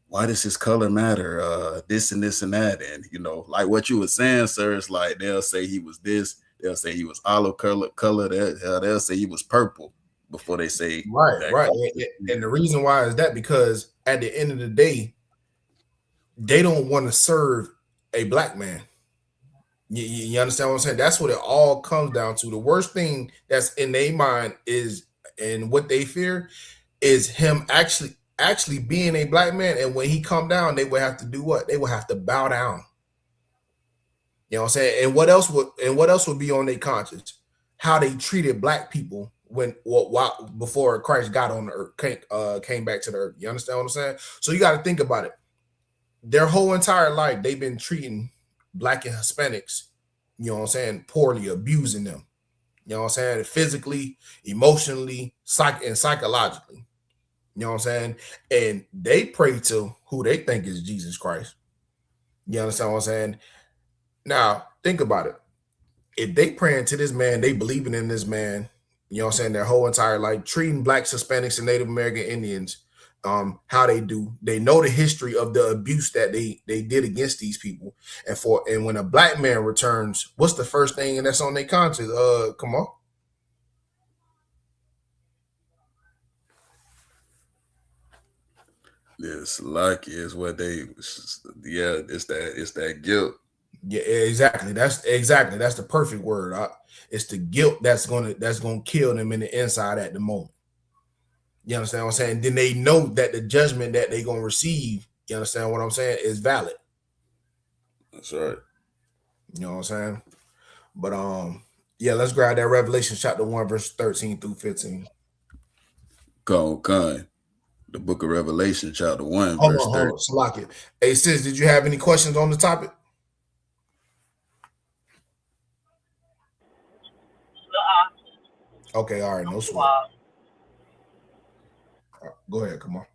S7: why does his color matter? This and this and that. And, you know, like what you were saying, sir, it's like they'll say he was this, they'll say he was olive color, they'll say he was purple before they say
S8: right. And the reason why is that because at the end of the day, they don't want to serve a black man. You understand what I'm saying? That's what it all comes down to. The worst thing that's in their mind is, and what they fear is him actually being a black man. And when he come down, they would have to do what? They would have to bow down. You know what I'm saying? And what else would be on their conscience? How they treated black people before Christ got on the earth, came back to the earth. You understand what I'm saying? So you got to think about it. Their whole entire life, they've been treating black and Hispanics, you know what I'm saying, poorly, abusing them. You know what I'm saying? Physically, emotionally, psychologically. You know what I'm saying? And they pray to who they think is Jesus Christ. You understand what I'm saying? Now, think about it. If they praying to this man, they believing in this man, you know what I'm saying, their whole entire life, treating blacks, Hispanics, and Native American Indians, how they do. They know the history of the abuse that they did against these people. And when a black man returns, what's the first thing that's on their conscience? Come on.
S7: It's lucky is what it's that guilt.
S8: Yeah, exactly. That's the perfect word. It's the guilt that's gonna kill them in the inside at the moment. You understand what I'm saying? Then they know that the judgment that they're gonna receive, you understand what I'm saying, is valid.
S7: That's right.
S8: You know what I'm saying? But yeah, let's grab that Revelation chapter 1, verse 13 through 15.
S7: Con. The book of Revelation, chapter 1,
S8: Hold
S7: verse
S8: on,
S7: 13.
S8: Salaki. Hey, sis, did you have any questions on the topic? Okay, all right, no sweat. Right, go ahead, come on.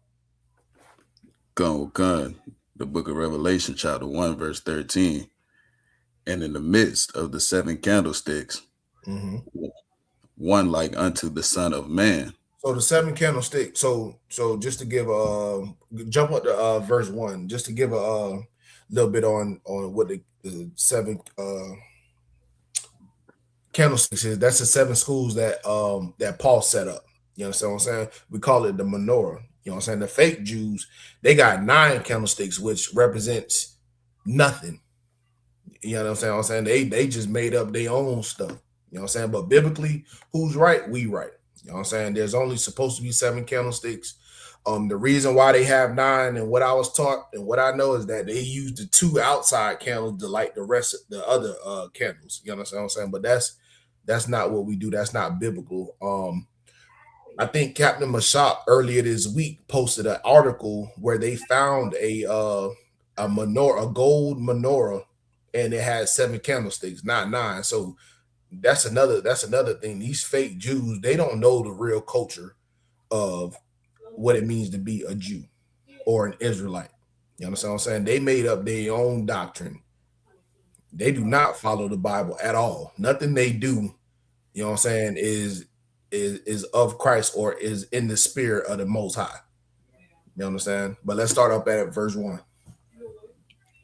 S7: Con. The book of Revelation, chapter 1, verse 13. And in the midst of the 7 candlesticks, one like unto the Son of Man.
S8: So the 7 candlesticks. So just to give jump up to verse 1, just to give a little bit on what the 7 candlesticks is. That's the 7 schools that Paul set up. You understand what I'm saying? We call it the menorah. You know what I'm saying? The fake Jews, they got 9 candlesticks, which represents nothing. You know what I'm saying? They just made up their own stuff. You know what I'm saying? But biblically, who's right? We right. You know what I'm saying? There's only supposed to be 7 candlesticks. The reason why they have 9 and what I was taught and what I know is that they use the 2 outside candles to light the rest of the other candles. You understand what I'm saying? But that's not what we do. That's not biblical. I think Captain Mashak earlier this week posted an article where they found a menorah, a gold menorah, and it had 7 candlesticks, not 9. So that's another thing. These fake Jews, they don't know the real culture of what it means to be a Jew or an Israelite. You understand what I'm saying? They made up their own doctrine. They do not follow the Bible at all. Nothing they do, you know what I'm saying, is of Christ or is in the spirit of the Most High. You understand? But let's start up at verse 1.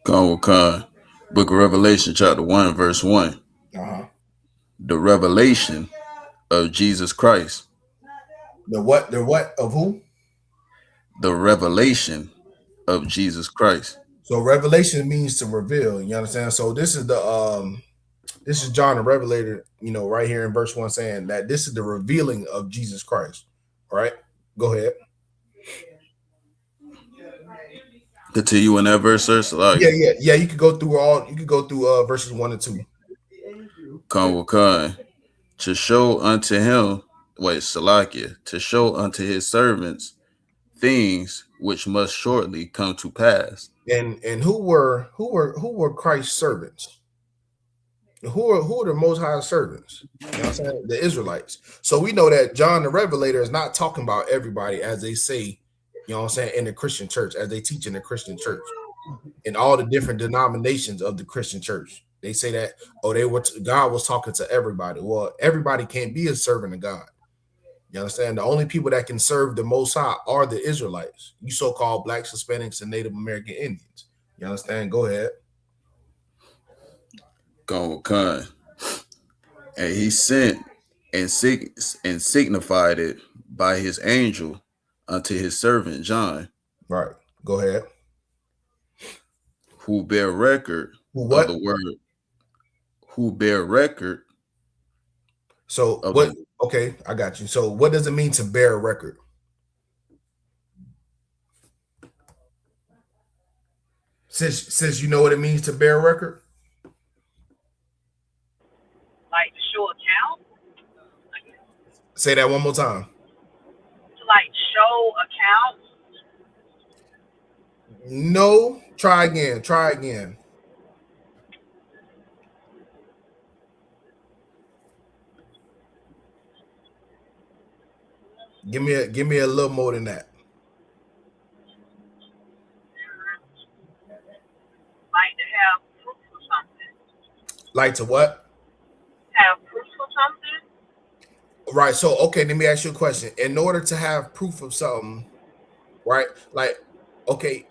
S7: Con. Book of Revelation, chapter 1, verse 1. The revelation of Jesus Christ.
S8: The what? The what of who?
S7: The revelation of Jesus Christ.
S8: So revelation means to reveal. You understand? So this is this is John the Revelator, you know, right here in verse 1 saying that this is the revealing of Jesus Christ. All right, go ahead.
S7: Continue in that verse, sir. So like,
S8: yeah. You could go through verses 1 and 2.
S7: Con. to show unto him, Salakia, to show unto his servants things which must shortly come to pass.
S8: And who were Christ's servants? Who are the Most High servants? You know what I'm saying? The Israelites. So we know that John the Revelator is not talking about everybody as they say, you know what I'm saying, in the Christian church, as they teach in the Christian church, in all the different denominations of the Christian church. They say that, God was talking to everybody. Well, everybody can't be a servant of God. You understand? The only people that can serve the Most High are the Israelites, you so-called Blacks, Hispanics, and Native American Indians. You understand? Go ahead.
S7: Con. And he sent and signified it by his angel unto his servant John.
S8: Right. Go ahead.
S7: Who bear record of the word. Who bear record.
S8: So what? Okay, I got you. So what does it mean to bear record? Since you know what it means to bear record.
S9: Like to show account?
S8: Say that one more time.
S9: To like show account?
S8: No. Try again. Give me a little more than that.
S9: Like to have proof of something.
S8: Like to what?
S9: Have proof of something?
S8: Right. So, okay, let me ask you a question. In order to have proof of something, right? Like, okay,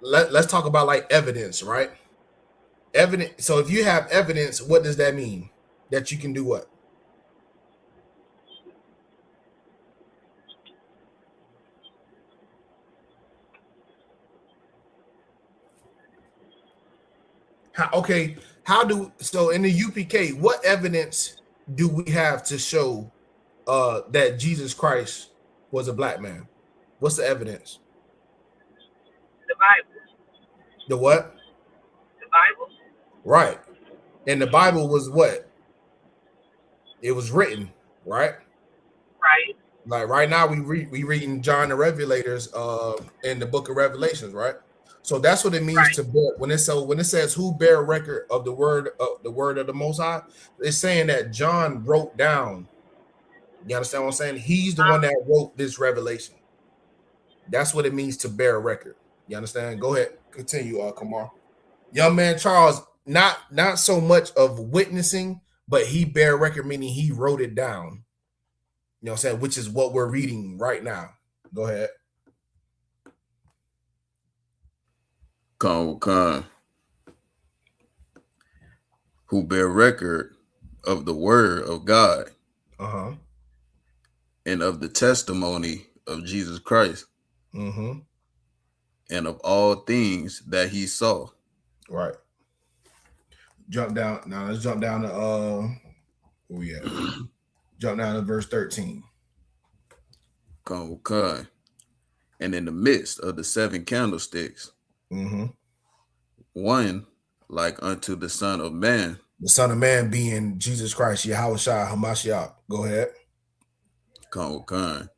S8: let's talk about like evidence, right? Evidence. So if you have evidence, what does that mean? That you can do what? So in the UPK, what evidence do we have to show that Jesus Christ was a black man? What's the evidence?
S9: The Bible.
S8: The what?
S9: The Bible.
S8: Right. And the Bible was what? It was written, right?
S9: Right.
S8: Like right now we reading John the Revelator's in the book of Revelations, right? So that's what it means to bear. When it says who bear record of the word of the Most High, it's saying that John wrote down. You understand what I'm saying? He's the one that wrote this revelation. That's what it means to bear record. You understand? Go ahead, continue, Kamar. Young man Charles, not so much of witnessing, but he bear record, meaning he wrote it down. You know what I'm saying? Which is what we're reading right now. Go ahead.
S7: Con. Who bear record of the word of God. And of the testimony of Jesus Christ. And of all things that he saw.
S8: Right. Jump down. Now let's jump down to where we at? Jump down to verse 13.
S7: Con. And in the midst of the 7 candlesticks, one like unto the Son of Man.
S8: The Son of Man being Jesus Christ, Yahushua Hamashiach. Go ahead.
S7: Con.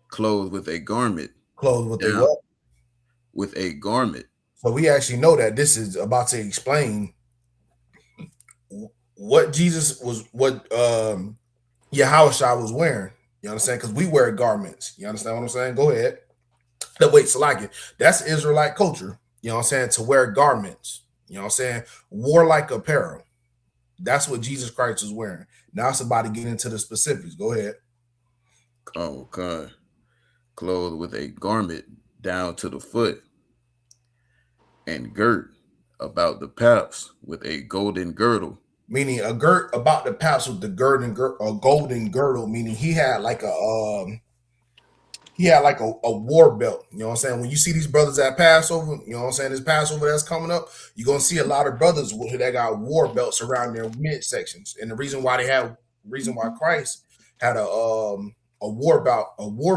S7: Clothed with a garment.
S8: Clothed with a what?
S7: With a garment.
S8: So we actually know that this is about to explain what Jesus was, what Yahushua was wearing. You understand? Because we wear garments. You understand what I'm saying? Go ahead. Wait, Salaki. That's Israelite culture. You know what I'm saying? To wear garments. You know what I'm saying? Warlike apparel. That's what Jesus Christ was wearing. Now it's about to get into the specifics. Go ahead.
S7: God. Clothed with a garment down to the foot, and girt about the paps with a golden girdle.
S8: Meaning a girt about the paps with the golden girdle, meaning he had like a war belt. You know what I'm saying? When you see these brothers at Passover, you know what I'm saying, this Passover that's coming up, you're gonna see a lot of brothers that got war belts around their midsections. And the reason why Christ had a war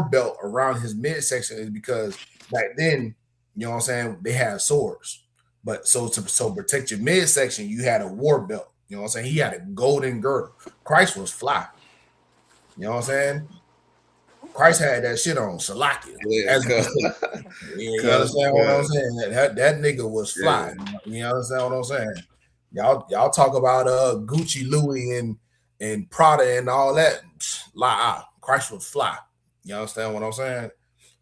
S8: belt around his midsection is because back then, you know what I'm saying, they had swords. But so to protect your midsection, you had a war belt. You know what I'm saying? He had a golden girdle. Christ was fly. You know what I'm saying? Christ had that shit on Salakia,
S7: Yeah,
S8: as we say. You
S7: cause,
S8: understand what I'm saying? That nigga was fly.
S7: yeah,
S8: You understand what I'm saying? Y'all talk about Gucci, Louis, and Prada and all that. Lie. Christ was fly. You understand what I'm saying?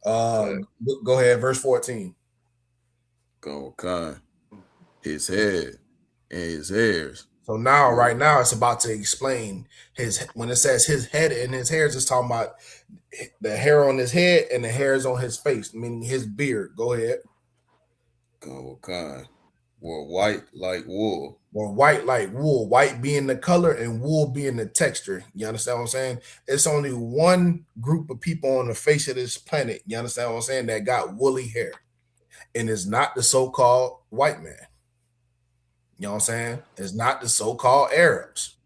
S8: Go ahead, verse 14.
S7: go his head and his hairs.
S8: So now, right now, it's about to explain when it says his head and his hairs, it's talking about the hair on his head and the hairs on his face, meaning his beard. Go ahead.
S7: Go were white like wool.
S8: Or white like wool, white being the color and wool being the texture. You understand what I'm saying? It's only one group of people on the face of this planet, you understand what I'm saying, that got woolly hair. And it's not the so-called white man. You know what I'm saying? It's not the so-called Arabs.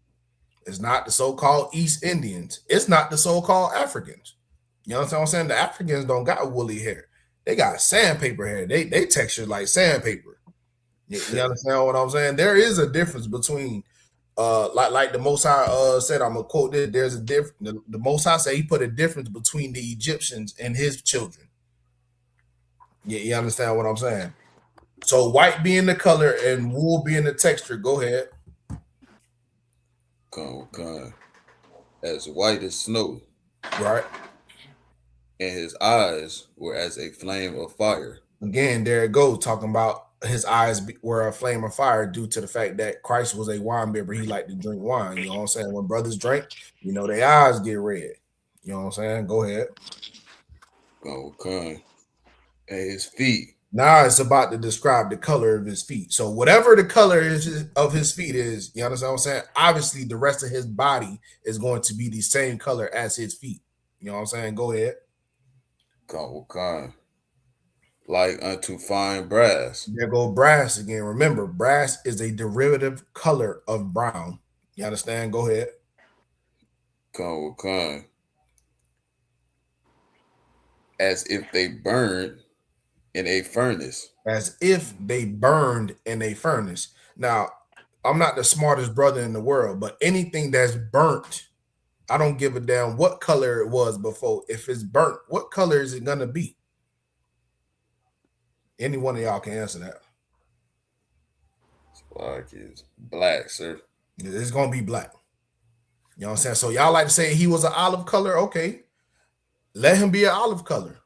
S8: It's not the so-called East Indians. It's not the so-called Africans. You know what I'm saying? The Africans don't got woolly hair. They got sandpaper hair. They texture like sandpaper. You understand what I'm saying? There is a difference between like the Most High said, I'm gonna quote this. There's a difference. The Most High said he put a difference between the Egyptians and his children. You understand what I'm saying? So white being the color and wool being the texture. Go ahead.
S7: Go as white as snow.
S8: Right.
S7: And his eyes were as a flame of fire.
S8: Again, there it goes, talking about his eyes were a flame of fire due to the fact that Christ was a wine bibber. He liked to drink wine. You know what I'm saying? When brothers drink, you know, their eyes get red. You know what I'm saying? Go ahead.
S7: Go and his feet.
S8: Now it's about to describe the color of his feet. So whatever the color of his feet is, you understand what I'm saying? Obviously, the rest of his body is going to be the same color as his feet. You know what I'm saying? Go ahead.
S7: Go like unto fine brass.
S8: There go brass again. Remember, brass is a derivative color of brown. You understand? Go ahead.
S7: Go as if they burned in a furnace.
S8: As if they burned in a furnace. Now, I'm not the smartest brother in the world, but anything that's burnt, I don't give a damn what color it was before. If it's burnt, what color is it gonna be? Any one of y'all can answer that.
S7: Like it's black, sir.
S8: It's gonna be black. You know what I'm saying? So y'all like to say he was an olive color? Okay, let him be an olive color.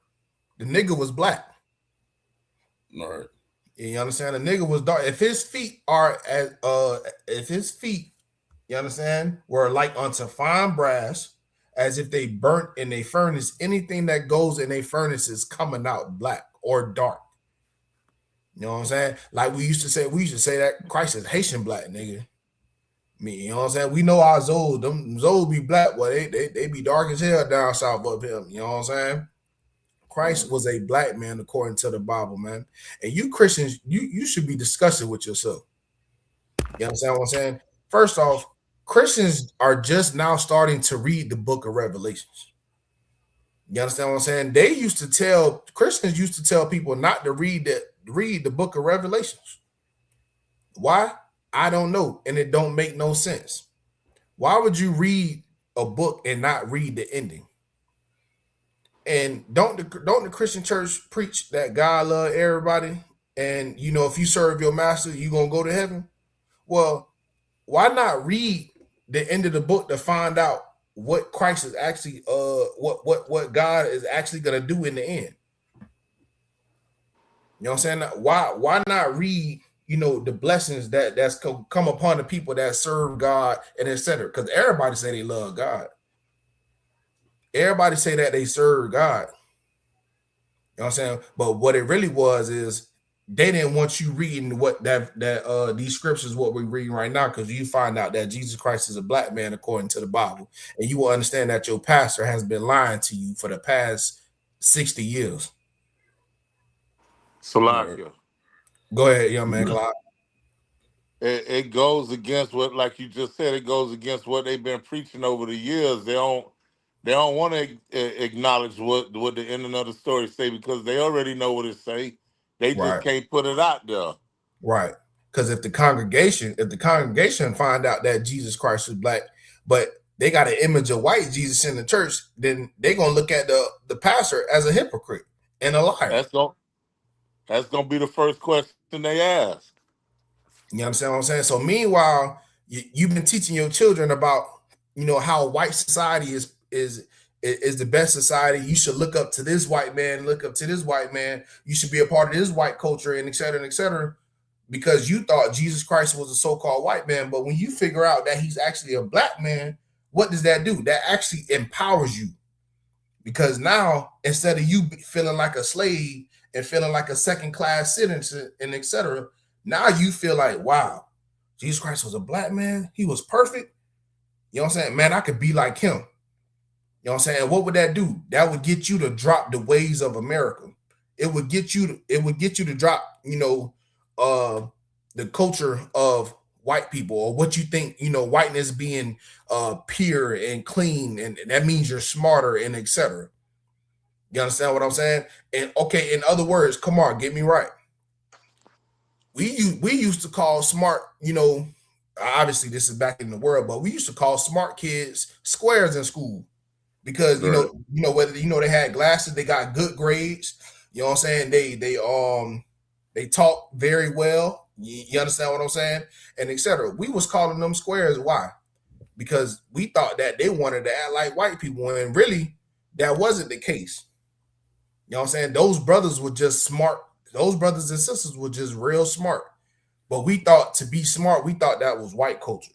S8: The nigga was black.
S7: All right.
S8: You understand? The nigga was dark. If his feet are as if his feet, you understand, were like unto fine brass, as if they burnt in a furnace, anything that goes in a furnace is coming out black or dark. You know what I'm saying? Like we used to say that Christ is Haitian black, nigga. I mean, you know what I'm saying? We know our Zoes, them Zoes be black, but they be dark as hell down south of him. You know what I'm saying? Christ was a black man according to the Bible, man. And you Christians, you should be discussing with yourself. You understand what I'm saying? First off, Christians are just now starting to read the book of Revelations. You understand what I'm saying? Christians used to tell people not to read the book of Revelations. Why? I don't know, and it don't make no sense. Why would you read a book and not read the ending? And don't the Christian church preach that God love everybody? And you know, if you serve your master, you're gonna go to heaven. Well, why not read the end of the book to find out what Christ is actually what God is actually gonna do in the end? You know what I'm saying? Why not read, you know, the blessings that's come upon the people that serve God and etc. Because everybody say they love God. Everybody say that they serve God. You know what I'm saying? But what it really was is they didn't want you reading what these scriptures, what we're reading right now, because you find out that Jesus Christ is a black man according to the Bible. And you will understand that your pastor has been lying to you for the past 60 years.
S10: Salakia.
S8: Go ahead, young man. Clyde.
S10: It goes against what, like you just said, it goes against what they've been preaching over the years. They don't want to acknowledge what the ending of the story say because they already know what it say. They just can't put it out there.
S8: Right. Because if the congregation find out that Jesus Christ is black, but they got an image of white Jesus in the church, then they're gonna look at the pastor as a hypocrite and a liar.
S10: That's gonna be the first question they ask.
S8: You understand what I'm saying? So meanwhile, you've been teaching your children about, you know, how white society is the best society. You should look up to this white man, look up to this white man. You should be a part of this white culture, and et cetera, because you thought Jesus Christ was a so-called white man. But when you figure out that he's actually a black man, what does that do? That actually empowers you, because now instead of you feeling like a slave and feeling like a second-class citizen and et cetera, now you feel like, wow, Jesus Christ was a black man. He was perfect. You know what I'm saying? Man, I could be like him. You know what I'm saying? And what would that do? That would get you to drop the ways of America. It would get you to drop, you know, the culture of white people, or what you think, you know, whiteness being pure and clean, and that means you're smarter and et cetera. You understand what I'm saying? And okay, in other words, come on, get me right. We used to call smart, you know, obviously this is back in the world, but we used to call smart kids squares in school, because you know whether they had glasses, they got good grades. You know what I'm saying? They talk very well. You understand what I'm saying? And et cetera. We was calling them squares. Why? Because we thought that they wanted to act like white people, and really that wasn't the case. You know what I'm saying? Those brothers were just smart. Those brothers and sisters were just real smart. But we thought to be smart, we thought that was white culture.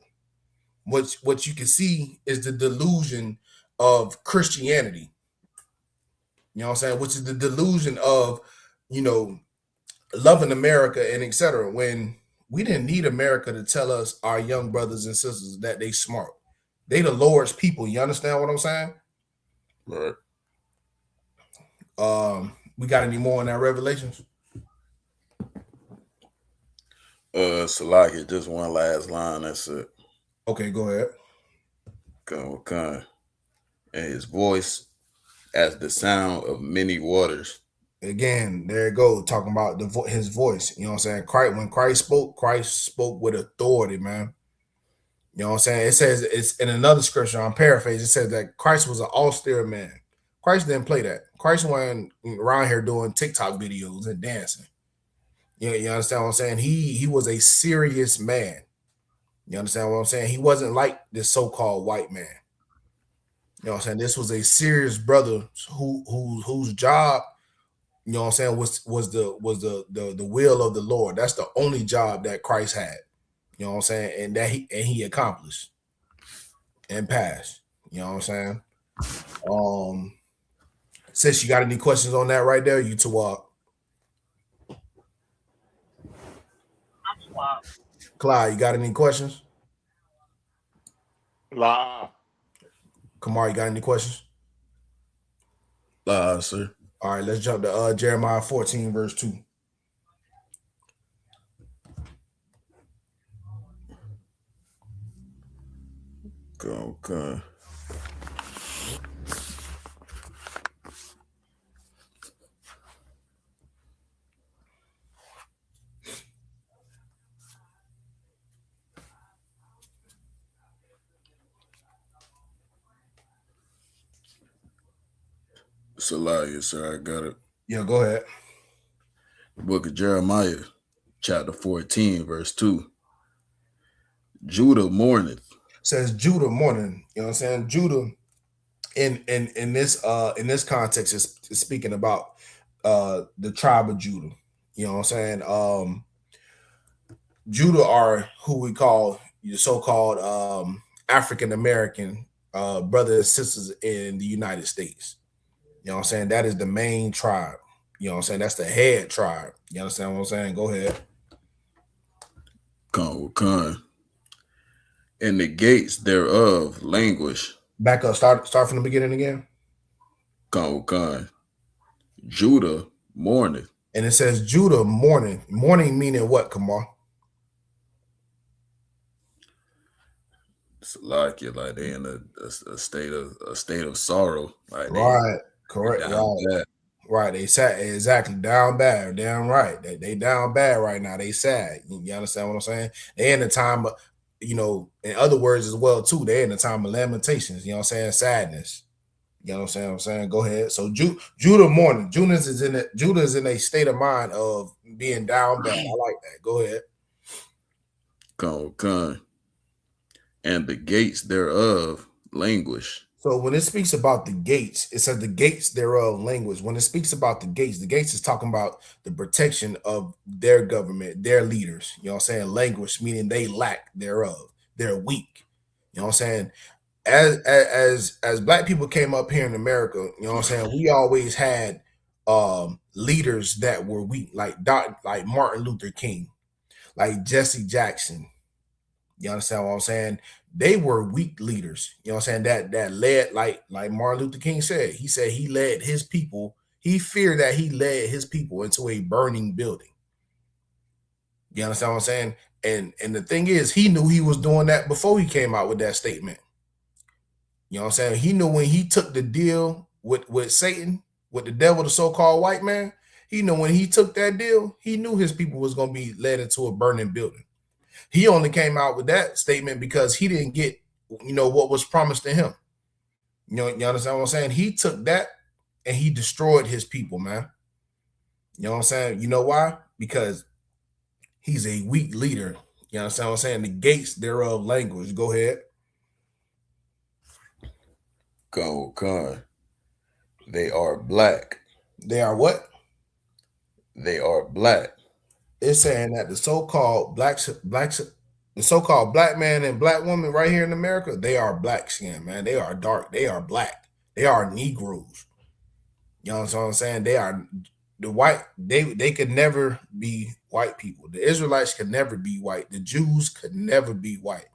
S8: What you can see is the delusion of Christianity. You know what I'm saying? Which is the delusion of, you know, loving America and et cetera. When we didn't need America to tell us, our young brothers and sisters, that they smart. They the Lord's people. You understand what I'm saying?
S7: Right.
S8: We got any more on that Revelations?
S7: Salaki, just one last line. That's it.
S8: Okay, go ahead.
S7: Come. And his voice as the sound of many waters.
S8: Again, there it goes, talking about his voice. You know what I'm saying? When Christ spoke with authority, man. You know what I'm saying? It says, it's in another scripture, I'm paraphrasing, it says that Christ was an austere man. Christ didn't play that. Christ wasn't around here doing TikTok videos and dancing. You understand what I'm saying? He was a serious man. You understand what I'm saying? He wasn't like this so-called white man. You know what I'm saying? This was a serious brother whose job, you know what I'm saying, was the will of the Lord. That's the only job that Christ had. You know what I'm saying? And that he accomplished and passed. You know what I'm saying? Sis, you got any questions on that right there? You two are.
S9: I'm swapped.
S8: Clyde, you got any questions?
S10: La.
S8: Kamar, you got any questions?
S7: Sir.
S8: All right, let's jump to Jeremiah 14, verse 2.
S7: Okay. Salaki, sir, I got it.
S8: Yeah, go ahead.
S7: Book of Jeremiah, chapter 14, verse 2. Judah mourneth.
S8: Says Judah mourning. You know what I'm saying? Judah in this context is speaking about the tribe of Judah. You know what I'm saying? Judah are who we call the so-called African American brothers and sisters in the United States. You know what I'm saying? That is the main tribe. You know what I'm saying? That's the head tribe. You understand what I'm saying? Go ahead.
S7: Con. And the gates thereof languish.
S8: Back up. Start from the beginning again.
S7: Con. Judah mourneth.
S8: And it says Judah mourning. Mourning meaning what, Kamar?
S7: It's like they in a state of sorrow. Like
S8: right. Correct. Right. They sad. Exactly. Down bad. Damn right. They down bad right now. They sad. You understand what I'm saying? They in the time in other words as well too. They're in the time of lamentations. You know what I'm saying? Sadness. You know what I'm saying? Go ahead. So Judah mourning. Judah is in a state of mind of being down bad. I like that. Go ahead.
S7: Con. And the gates thereof languish.
S8: So when it speaks about the gates, it says the gates thereof language. When it speaks about the gates is talking about the protection of their government, their leaders. You know what I'm saying? Language meaning they lack thereof. They're weak. You know what I'm saying? As black people came up here in America, you know what I'm saying? We always had leaders that were weak, like Martin Luther King, like Jesse Jackson. You understand what I'm saying? They were weak leaders. You know what I'm saying? That led, like Martin Luther King said. He said he led his people. He feared that he led his people into a burning building. You understand what I'm saying? And the thing is, he knew he was doing that before he came out with that statement. You know what I'm saying? He knew when he took the deal with Satan, with the devil, the so-called white man, he knew when he took that deal, he knew his people was going to be led into a burning building. He only came out with that statement because he didn't get, what was promised to him. You understand what I'm saying? He took that and he destroyed his people, man. You know what I'm saying? You know why? Because he's a weak leader. You understand what I'm saying? The gates thereof language. Go ahead.
S7: Con. They are black.
S8: They are what?
S7: They are black.
S8: It's saying that the so-called the so-called black man and black woman right here in America, they are black skin, man. They are dark. They are black. They are Negroes. You know what I'm saying? They are the white. They could never be white people. The Israelites could never be white. The Jews could never be white.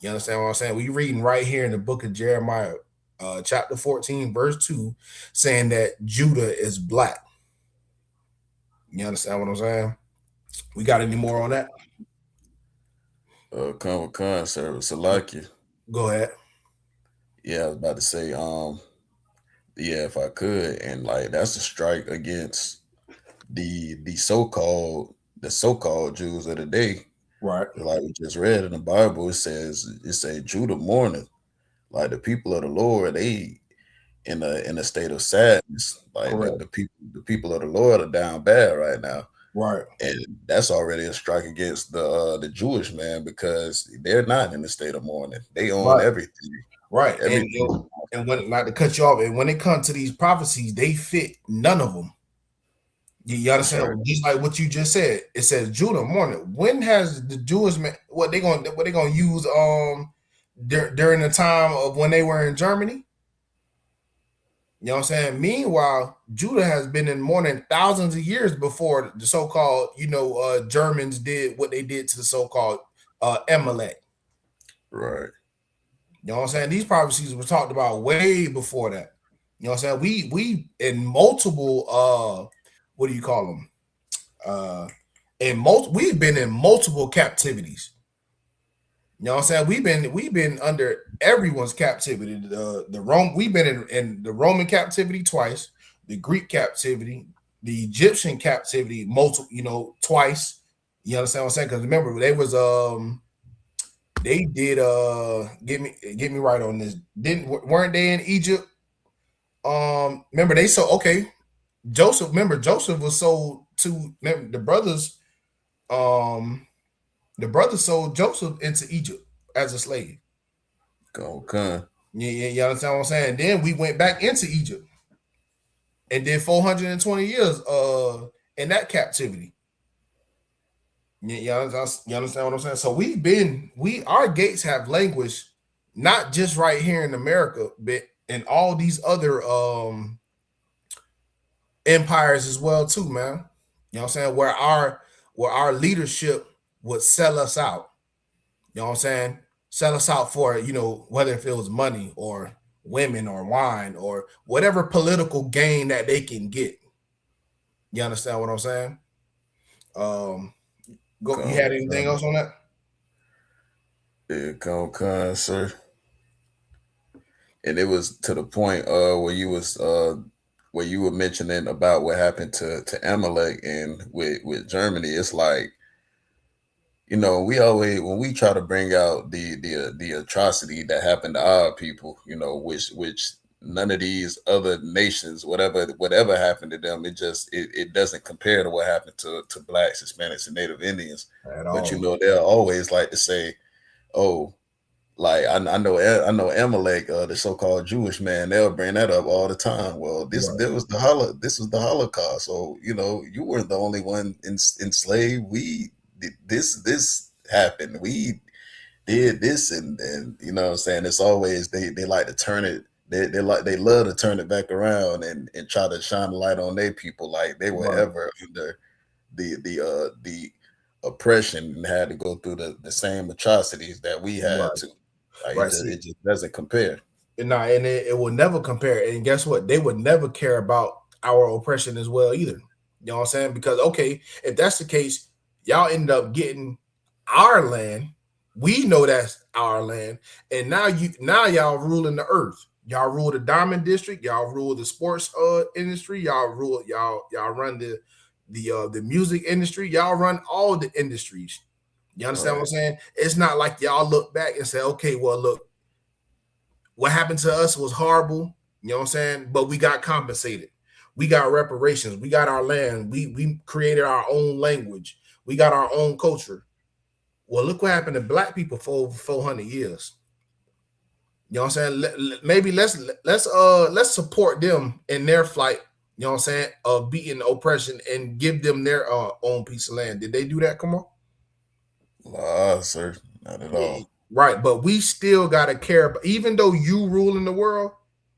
S8: You understand what I'm saying? We reading right here in the book of Jeremiah, chapter 14, verse 2, saying that Judah is black. You understand what I'm saying? We got any more on that?
S7: Con, sir. Salakia.
S8: Go ahead.
S7: Yeah, I was about to say, yeah, if I could, and like that's a strike against the so-called Jews of the day.
S8: Right.
S7: Like we just read in the Bible, it says Judah mourneth. Like the people of the Lord, they in a state of sadness. Like the people of the Lord are down bad right now.
S8: Right.
S7: And that's already a strike against the Jewish man because they're not in the state of mourning. They own everything.
S8: Right.
S7: Everything.
S8: And when, not to cut you off, and when it comes to these prophecies, they fit none of them. You understand? Right. Just like what you just said, it says Judah mourning. When has the Jewish man what they gonna use during the time of when they were in Germany? You know what I'm saying? Meanwhile, Judah has been in mourning thousands of years before the so-called, Germans did what they did to the so-called Amalek.
S7: Right.
S8: You know what I'm saying? These prophecies were talked about way before that. You know what I'm saying? We in multiple what do you call them? We've been in multiple captivities. You know what I'm saying? We've been under everyone's captivity. We've been in the Roman captivity twice, the Greek captivity, the Egyptian captivity twice. You understand what I'm saying? Because remember, they did get me right on this. Weren't they in Egypt? Remember Joseph. Remember Joseph was sold to the brothers. The brothers sold Joseph into Egypt as a slave.
S7: Okay.
S8: You understand what I'm saying? Then we went back into Egypt and did 420 years in that captivity. You understand what I'm saying? So our gates have languished, not just right here in America, but in all these other empires as well too, man. You know what I'm saying? Where our leadership would sell us out. You know what I'm saying? Sell us out for, whether if it was money or women or wine or whatever political gain that they can get. You understand what I'm saying? You had anything else on that?
S7: Yeah, come, sir. And it was to the point where you were mentioning about what happened to Amalek and with Germany. It's like, you know, we always when we try to bring out the atrocity that happened to our people, you know, which none of these other nations, whatever happened to them, it doesn't compare to what happened to blacks, Hispanics, and Native Indians.
S8: At
S7: But you
S8: all.
S7: know, they'll always like to say, "Oh, like I know Amalek, the so-called Jewish man, they'll bring that up all the time. Well,
S8: Right.
S7: this was the Holocaust. So you know, you weren't the only one enslaved. This happened. We did this, and you know what I'm saying. It's always they like to turn it. They love to turn it back around and try to shine a light on their people like they were
S8: Right.
S7: ever under the oppression and had to go through the same atrocities that we had
S8: Right.
S7: to. Like
S8: Right.
S7: it just doesn't compare.
S8: And it will never compare. And guess what? They would never care about our oppression as well either. You know what I'm saying? Because okay, if that's the case, y'all end up getting our land. We know that's our land, and now y'all ruling the earth. Y'all rule the diamond district. Y'all rule the sports industry. Y'all run the music industry. Y'all run all the industries. You understand what I'm
S7: Right,
S8: saying? It's not like y'all look back and say, okay, well, look, what happened to us was horrible, you know what I'm saying? But we got compensated. We got reparations. We got our land. We created our own language. We got our own culture. Well, look what happened to black people for over 400 years. You know what I'm saying? Maybe let's support them in their flight, you know what I'm saying, of beating oppression and give them their own piece of land. Did they do that? Come on.
S7: sir, not at
S8: Yeah,
S7: all.
S8: right, but we still gotta care about, even though you rule in the world,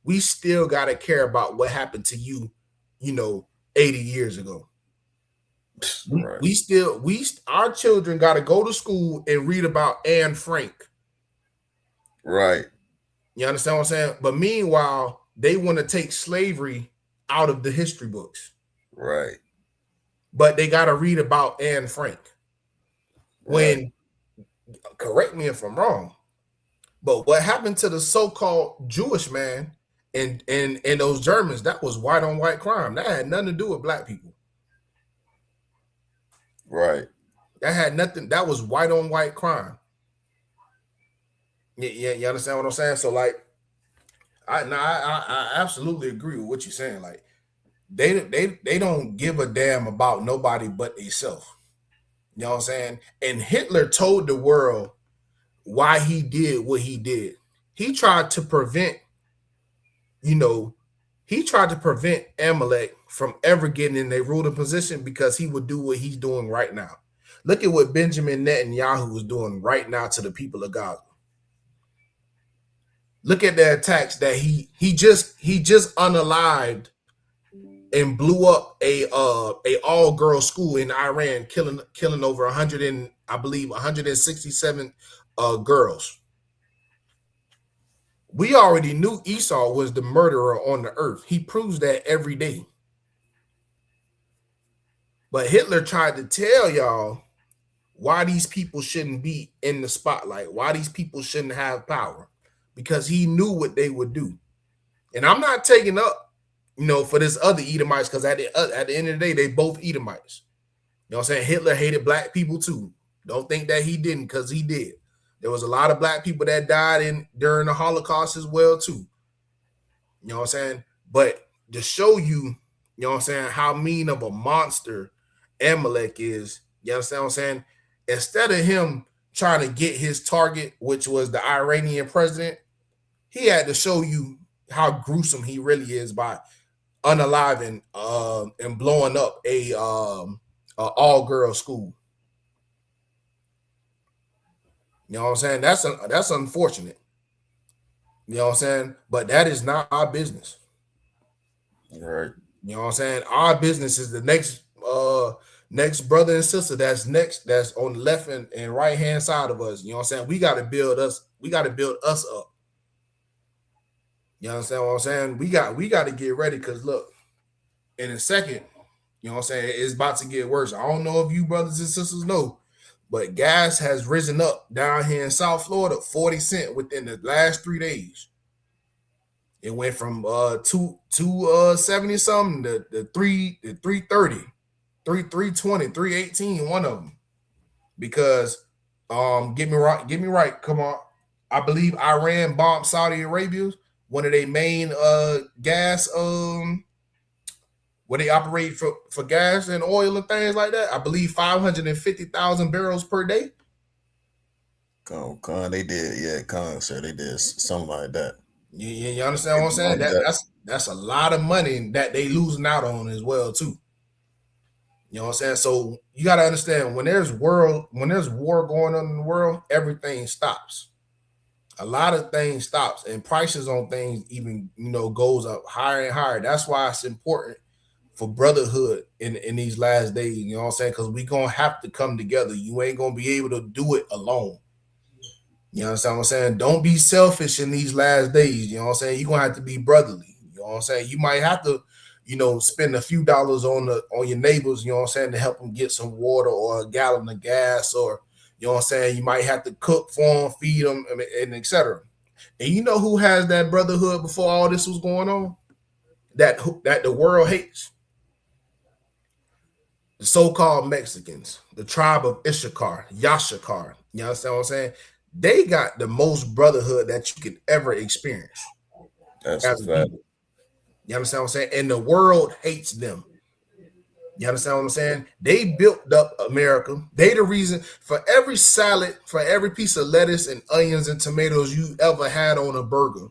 S8: we still gotta care about what happened to you, 80 years ago. We,
S7: Right,
S8: we still we our children gotta go to school and read about Anne Frank.
S7: right,
S8: You understand what I'm saying? But meanwhile, they want to take slavery out of the history books,
S7: right,
S8: but they gotta read about Anne Frank.
S7: right,
S8: When, correct me if I'm wrong, but what happened to the so-called Jewish man and those Germans, that was white on white crime. That had nothing to do with black people.
S7: right,
S8: That had nothing, that was white on white crime. Yeah, you understand what I'm saying? So like I absolutely agree with what you're saying. Like they don't give a damn about nobody but themselves. You know what I'm saying? And Hitler told the world why he did what he did. He tried to prevent, you know, he tried to prevent Amalek from ever getting in a ruling position because he would do what he's doing right now. Look at what Benjamin Netanyahu is doing right now to the people of Gaza. Look at the attacks that he just unalived and blew up a all girl school in Iran, killing over 100 and I believe 167 girls. We already knew Esau was the murderer on the earth. He proves that every day. But Hitler tried to tell y'all why these people shouldn't be in the spotlight, why these people shouldn't have power, because he knew what they would do. And I'm not taking up, for this other Edomites, because at the end of the day, they both Edomites. You know what I'm saying? Hitler hated black people too. Don't think that he didn't, because he did. There was a lot of black people that died during the Holocaust as well too. You know what I'm saying? But to show you, you know what I'm saying, how mean of a monster Amalek is, you understand what I'm saying? Instead of him trying to get his target, which was the Iranian president, he had to show you how gruesome he really is by unaliving and blowing up a all girl school. You know what I'm saying? That's unfortunate. You know what I'm saying? But that is not our business.
S7: right,
S8: You know what I'm saying? Our business is the next brother and sister that's on the left and right hand side of us. You know what I'm saying? We got to build us up. You understand what I'm saying? We got to get ready, because look, in a second, you know what I'm saying, it's about to get worse. I don't know if you brothers and sisters know, but gas has risen up down here in South Florida 40 cents within the last 3 days. It went from 270 something to 330, 320, 318, one of them. because get me right, come on. I believe Iran bombed Saudi Arabia, one of their main gas where they operate for gas and oil and things like that. I believe 550,000 barrels per day.
S11: Con, they did, yeah, con, sir, they did something like that.
S8: You understand what I'm saying? That's a lot of money that they losing out on as well too. You know what I'm saying? So you got to understand when there's war going on in the world, everything stops. A lot of things stops, and prices on things even goes up higher and higher. That's why it's important for brotherhood in these last days. You know what I'm saying? Because we gonna have to come together. You ain't gonna be able to do it alone. You understand what I'm saying? Don't be selfish in these last days. You know what I'm saying? You're gonna have to be brotherly. You know what I'm saying? You might have to, spend a few dollars on your neighbors, you know what I'm saying, to help them get some water or a gallon of gas, or you know what I'm saying, you might have to cook for them, feed them, and etc. And you know who has that brotherhood before all this was going on? That the world hates? The so-called Mexicans, the tribe of Isupk, Yashakar. You understand what I'm saying? They got the most brotherhood that you could ever experience.
S11: That's a fact.
S8: You understand what I'm saying? And the world hates them. You understand what I'm saying? They built up America. They the reason for every salad, for every piece of lettuce and onions and tomatoes you ever had on a burger.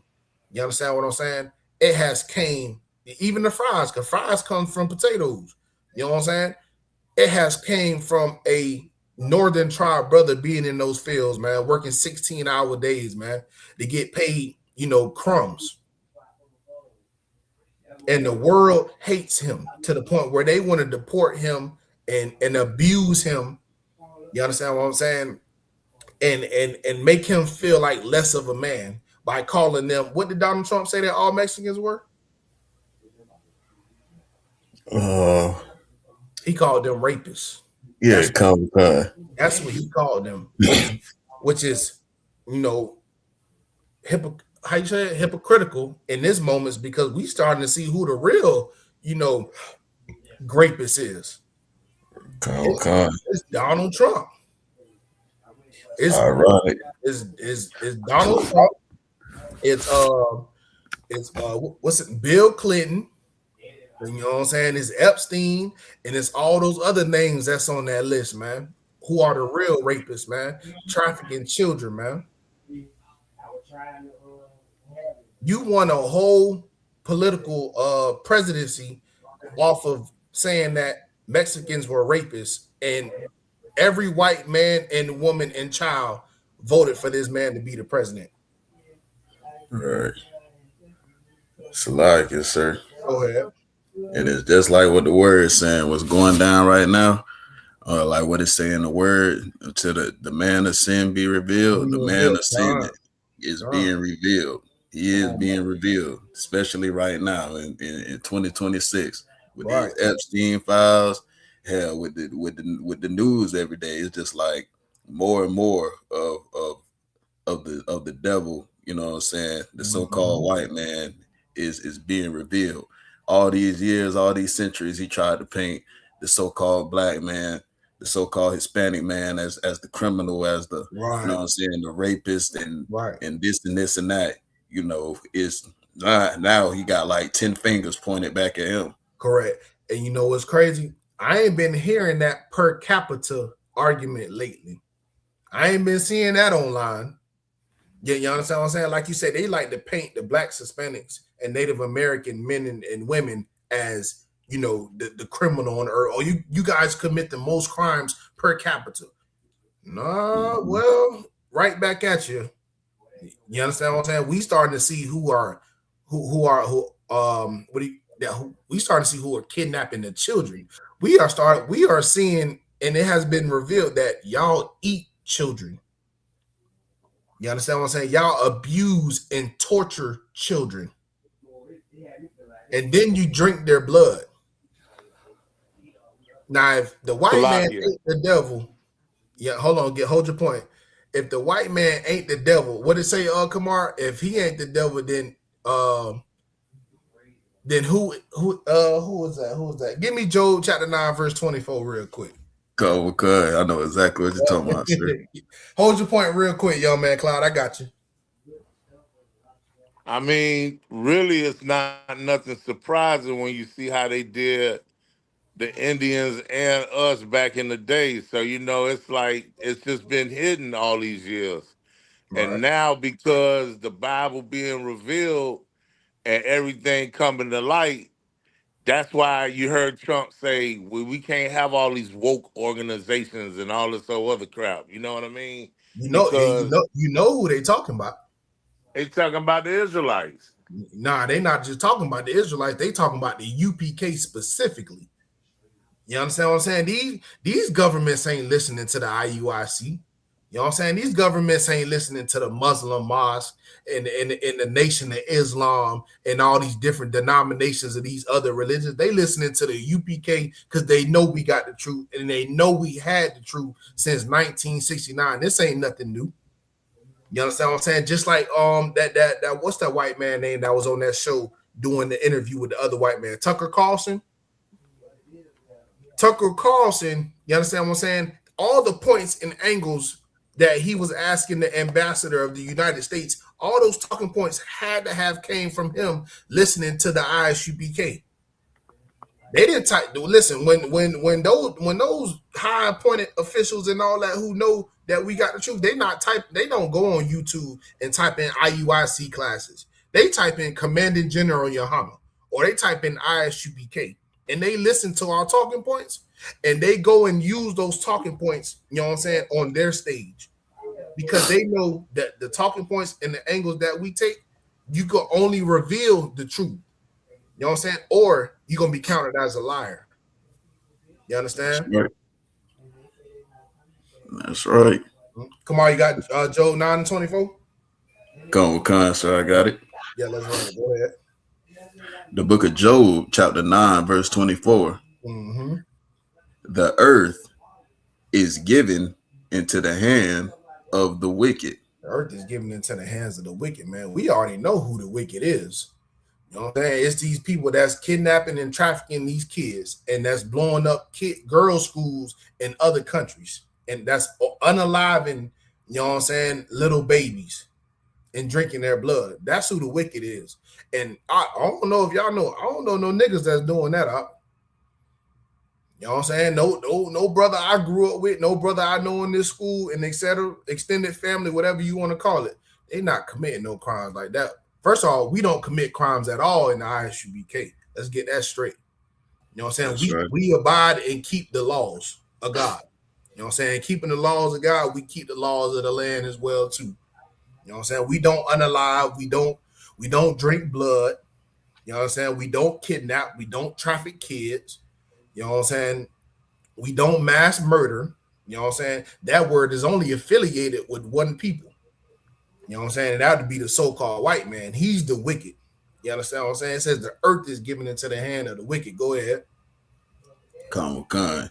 S8: You understand what I'm saying? It has came, even the fries, because fries come from potatoes. You know what I'm saying? It has came from a northern tribe brother being in those fields, man, working 16-hour days, man, to get paid, crumbs. And the world hates him to the point where they want to deport him and abuse him. You understand what I'm saying? And make him feel like less of a man by calling them, what did Donald Trump say that all Mexicans were? He called them rapists.
S11: Yeah,
S8: that's what he called them, which is hypocritical in this moment, because we starting to see who the real rapist is. It's Donald Trump. It's
S11: ironic.
S8: It's Donald Trump. It's what's it? Bill Clinton. You know what I'm saying? It's Epstein, and it's all those other names that's on that list, man. Who are the real rapists, man? Trafficking children, man. You won a whole political presidency off of saying that Mexicans were rapists, and every white man and woman and child voted for this man to be the president.
S11: Right. It's like it, sir.
S8: Go ahead.
S11: And it's just like what the word is saying, what's going down right now. Like what it's saying, the word, until the man of sin be revealed, the man of sin is being revealed. He is being revealed, especially right now in 2026 with these Epstein files. Hell, with the news every day, it's just like more and more of the devil. You know what I'm saying? The so-called white man is being revealed. All these years, all these centuries, he tried to paint the so-called black man, the so-called Hispanic man as the criminal, as the you know what I'm saying, the rapist, and this and this and that. Is now he got like 10 fingers pointed back at him.
S8: Correct. And you know what's crazy? I ain't been hearing that per capita argument lately. I ain't been seeing that online. Yeah, you understand what I'm saying? Like you said, they like to paint the Black, Hispanics, and Native American men and women as, the criminal on earth. Or you guys commit the most crimes per capita. No, well, right back at you. You understand what I'm saying? We starting to see who we starting to see who are kidnapping the children. We are seeing, and it has been revealed that y'all eat children. You understand what I'm saying? Y'all abuse and torture children. And then you drink their blood. Now, if the white man ain't the devil, hold your point. If the white man ain't the devil, what did it say, Kamar? If he ain't the devil, then who is that? Who is that? Give me Job chapter 9, verse 24 real quick.
S11: Because I know exactly what you're talking about, sir.
S8: Hold your point real quick, young man. Cloud, I got you.
S10: I mean, really, it's not nothing surprising when you see how they did the Indians and us back in the day. So, it's like it's just been hidden all these years.
S8: Right.
S10: And now, because the Bible being revealed and everything coming to light, that's why you heard Trump say we can't have all these woke organizations and all this other crap. You know what I mean? Because
S8: You know who they talking about.
S10: they talking about the Israelites.
S8: Nah, they not just talking about the Israelites. They talking about the UPK specifically. You understand what I'm saying? These governments ain't listening to the IUIC. You know what I'm saying? These governments ain't listening to the Muslim mosque and the Nation of Islam and all these different denominations of these other religions. They listening to the UPK because they know we got the truth and they know we had the truth since 1969. This ain't nothing new. You understand what I'm saying? Just like that what's that white man name that was on that show doing the interview with the other white man, Tucker Carlson. Tucker Carlson, you understand what I'm saying? All the points and angles that he was asking the ambassador of the United States, all those talking points had to have came from him listening to the ISUPK. They didn't type. Listen, when those high appointed officials and all that who know that we got the truth, they not type. They don't go on YouTube and type in IUIC classes. They type in Commanding General Yahama or they type in ISUPK and they listen to our talking points and they go and use those talking points. You know what I'm saying, on their stage because they know that the talking points and the angles that we take, you can only reveal the truth. You know what I'm saying? Or you're going to be counted as a liar. You understand?
S11: That's right.
S8: Come on, you got Job 9 and 24?
S11: Come with con, sir. I got it.
S8: Yeah, let's run it. Go ahead.
S11: The book of Job, chapter 9, verse 24.
S8: Mm-hmm.
S11: The earth is given into the hand of the wicked.
S8: The earth is given into the hands of the wicked, man. We already know who the wicked is. You know what I'm saying? It's these people that's kidnapping and trafficking these kids and that's blowing up girls' schools in other countries. And that's unaliving, you know what I'm saying, little babies and drinking their blood. That's who the wicked is. And I don't know if y'all know, I don't know no niggas that's doing that up. You know what I'm saying? No brother I grew up with, no brother I know in this school and etc., extended family, whatever you want to call it. They not committing no crimes like that. First of all, we don't commit crimes at all in the ISUBK. Let's get that straight. You know what I'm saying? We abide and keep the laws of God. You know what I'm saying? Keeping the laws of God, we keep the laws of the land as well too. You know what I'm saying? We don't unalive, we don't drink blood. You know what I'm saying? We don't kidnap, we don't traffic kids. You know what I'm saying? We don't mass murder. You know what I'm saying? That word is only affiliated with one people. You know what I'm saying? And that would be the so-called white man. He's the wicked. You understand what I'm saying? It says the earth is given into the hand of the wicked. Go ahead.
S11: Come con.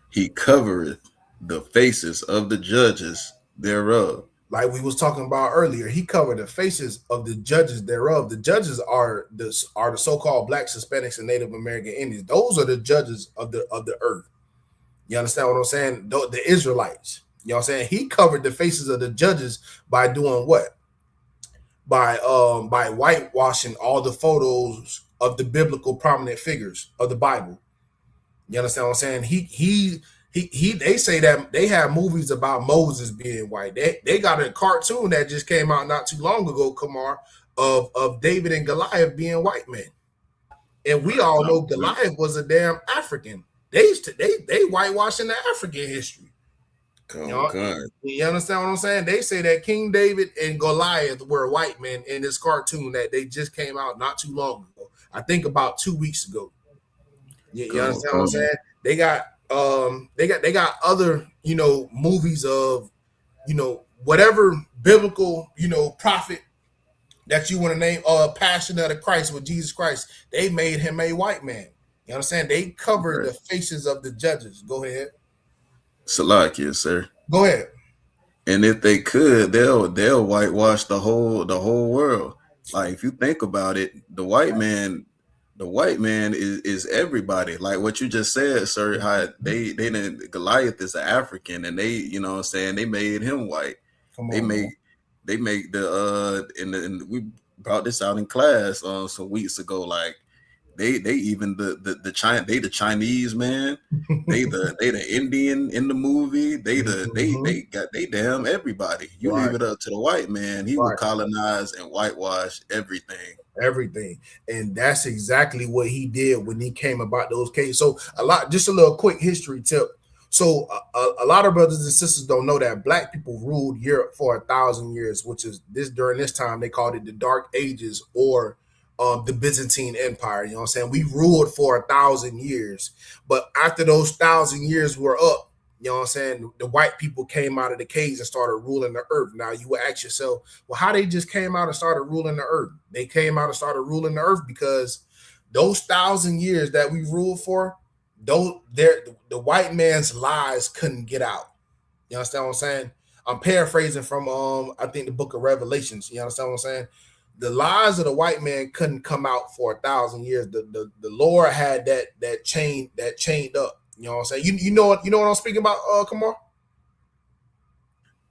S11: He covereth the faces of the judges thereof.
S8: Like we was talking about earlier, he covered the faces of the judges thereof. The judges are the so-called Blacks, Hispanics, and Native American Indians. Those are the judges of the earth. You understand what I'm saying? The Israelites. You know what I'm saying? He covered the faces of the judges by doing what? By whitewashing all the photos of the biblical prominent figures of the Bible. You understand what I'm saying? They say that they have movies about Moses being white. They got a cartoon that just came out not too long ago, Kamar, of David and Goliath being white men. And we all know Goliath was a damn African. They whitewashing the African history. You understand what I'm saying? They say that King David and Goliath were white men in this cartoon that they just came out not too long ago. I think about 2 weeks ago. You understand what I'm saying? They got other, movies of, whatever biblical, prophet that you want to name, Passion of the Christ with Jesus Christ. They made him a white man. You understand? They covered the faces of the judges. Go ahead.
S11: Salakia, sir.
S8: Go ahead.
S11: And if they could, they'll whitewash the whole world. Like if you think about it, the white man the white man is everybody. Like what you just said, sir. How they didn't Goliath is an African, and they, you know what I'm saying, they made him white. They make the and we brought this out in class some weeks ago. Like they even the China, they the Chinese man, they the Indian in the movie, they damn everybody. You leave it up to the white man, he will colonize and whitewash everything.
S8: And that's exactly what he did when he came about those cases. So just a little quick history tip. So a lot of brothers and sisters don't know that black people ruled Europe for 1,000 years, which is during this time they called it the Dark Ages, or the Byzantine Empire. You know what I'm saying? We ruled for 1,000 years, but after those 1,000 years were up, you know what I'm saying, the white people came out of the caves and started ruling the earth. Now you would ask yourself, well, how they just came out and started ruling the earth? They came out and started ruling the earth because those 1,000 years that we ruled for, the white man's lies couldn't get out. You understand what I'm saying? I'm paraphrasing from I think the book of Revelations. You understand what I'm saying? The lies of the white man couldn't come out for 1,000 years. The Lord had that chained up. You know what I'm saying? You know what I'm speaking about, Kamar?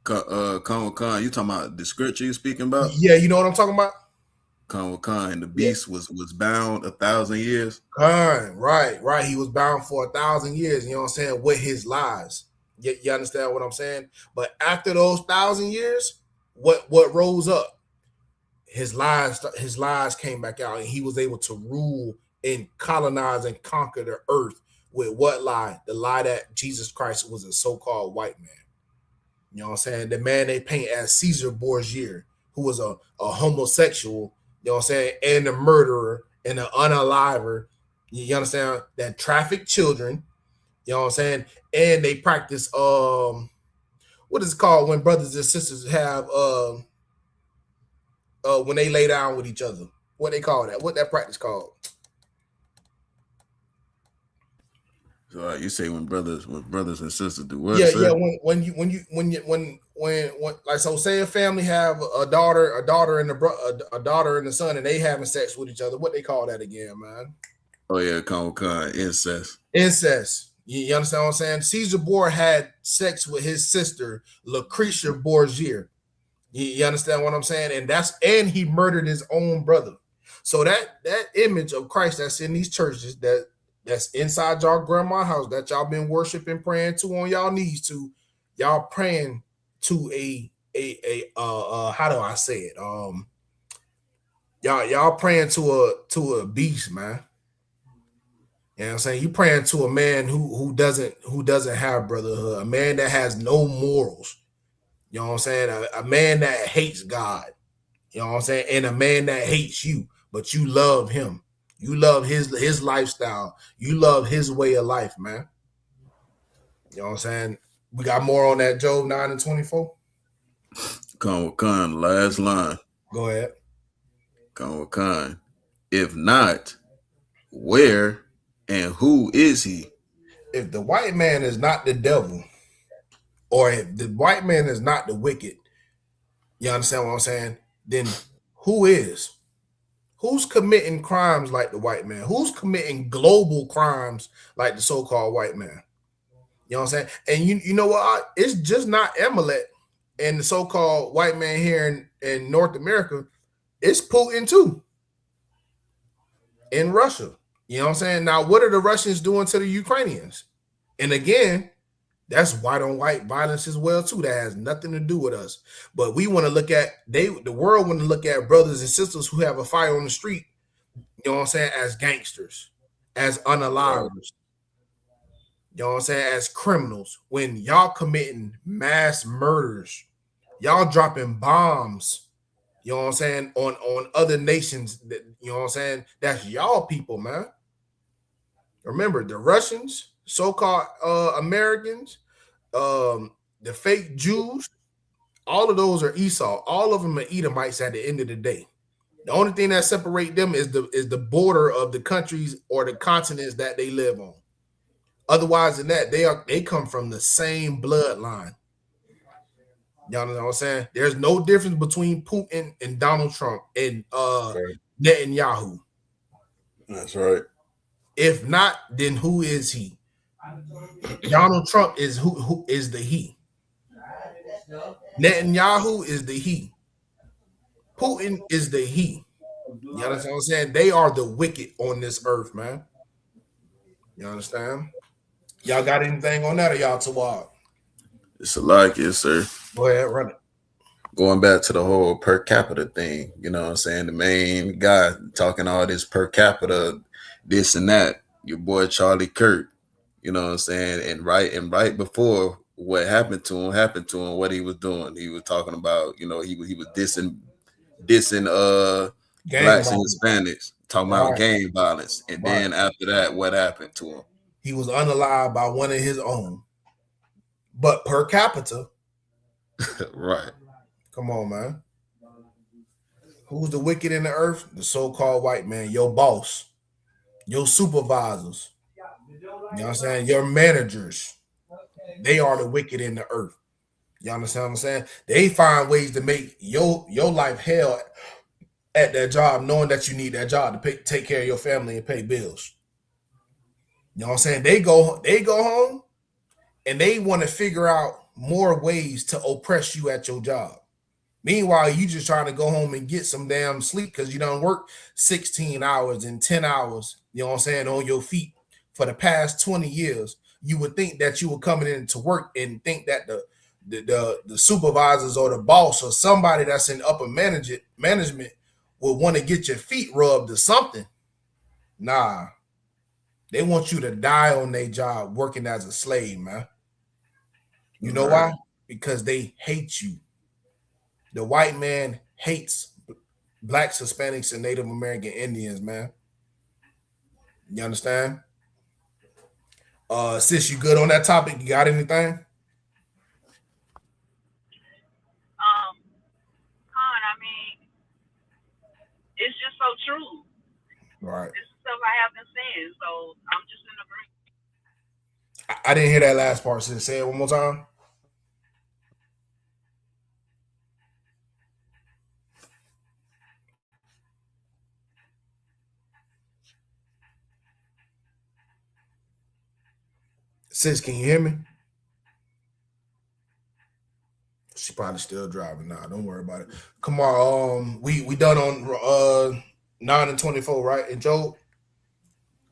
S11: Khan, you talking about the scripture you speaking about?
S8: Yeah, you know what I'm talking about?
S11: Khan, the beast was bound 1,000 years.
S8: Khan, right. He was bound for 1,000 years, you know what I'm saying, with his lies. You understand what I'm saying? But after those 1,000 years, what rose up? His lies came back out, and he was able to rule and colonize and conquer the earth with what lie? The lie that Jesus Christ was a so-called white man. You know what I'm saying? The man they paint as Caesar Borgia, who was a homosexual, you know what I'm saying, and a murderer and an unaliver. You understand? That trafficked children, you know what I'm saying? And they practice what is it called when brothers and sisters have when they lay down with each other? What they call that? What that practice called?
S11: So you say when brothers and sisters do what?
S8: Yeah. When like, so say a family have a daughter and a daughter and a son, and they having sex with each other. What they call that again, man?
S11: Oh yeah, incest.
S8: Incest. You understand what I'm saying? Caesar Borgia had sex with his sister Lucretia Borgia. You understand what I'm saying? And he murdered his own brother. So that image of Christ that's in these churches, that's inside y'all grandma's house, that y'all been worshiping, praying to on y'all knees to, y'all praying to a how do I say it? Y'all praying to a beast, man. You know what I'm saying? You praying to a man who doesn't have brotherhood, a man that has no morals. You know what I'm saying? A man that hates God. You know what I'm saying? And a man that hates you, but you love him. You love his lifestyle. You love his way of life, man. You know what I'm saying? We got more on that, Job 9:24.
S11: Khan, last line.
S8: Go ahead.
S11: Khan. If not, where and who is he?
S8: If the white man is not the devil, or if the white man is not the wicked, you understand what I'm saying? Then who is? Who's committing crimes like the white man? Who's committing global crimes like the so-called white man? You know what I'm saying? And you know what? It's just not Amalek and the so-called white man here in North America. It's Putin too. In Russia. You know what I'm saying? Now, what are the Russians doing to the Ukrainians? And again, that's white on white violence as well too. That has nothing to do with us. But we want to look at the world want to look at brothers and sisters who have a fire on the street, you know what I'm saying, as gangsters, as unalivers. You know what I'm saying, as criminals. When y'all committing mass murders, y'all dropping bombs, you know what I'm saying, on other nations, that, you know what I'm saying, that's y'all people, man. Remember, the Russians, so-called Americans, the fake Jews, all of those are Esau. All of them are Edomites at the end of the day. The only thing that separates them is the border of the countries or the continents that they live on. Otherwise than that, they come from the same bloodline. Y'all know what I'm saying? There's no difference between Putin and Donald Trump and Netanyahu.
S11: That's right.
S8: If not, then who is he? Donald Trump is who is the he. Netanyahu is the he. Putin is the he. You understand what I'm saying? They are the wicked on this earth, man. You understand? Y'all got anything on that or y'all too wild?
S11: It's a like it, sir.
S8: Go ahead, run it.
S11: Going back to the whole per capita thing, you know what I'm saying? The main guy talking all this per capita, this and that, your boy Charlie Kirk, you know what I'm saying? And right before what happened to him, what he was doing. He was talking about, you know, he was dissing blacks and Hispanics, talking about gang violence. And then after that, what happened to him?
S8: He was unalived by one of his own. But per capita.
S11: Right.
S8: Come on, man. Who's the wicked in the earth? The so-called white man, your boss, your supervisors. You know what I'm saying? Your managers. They are the wicked in the earth. You understand what I'm saying? They find ways to make your life hell at that job, knowing that you need that job to take care of your family and pay bills. You know what I'm saying? They go home and they want to figure out more ways to oppress you at your job. Meanwhile, you just trying to go home and get some damn sleep because you done work 16 hours and 10 hours, you know what I'm saying, on your feet for the past 20 years. You would think that you were coming into work and think that the supervisors or the boss or somebody that's in upper management would want to get your feet rubbed or something. Nah. They want you to die on their job working as a slave, man. You know why? Because they hate you. The white man hates blacks, Hispanics, and Native American Indians, man. You understand? Sis, you good on that topic? You got anything?
S9: Con, I mean, it's just so true.
S8: Right.
S9: This is stuff I have been saying, so I'm just in agreement.
S8: I didn't hear that last part, sis. Say it one more time. Sis, can you hear me? She probably still driving. Nah, don't worry about it. Come on, we done on 9 and 24, right? And Job?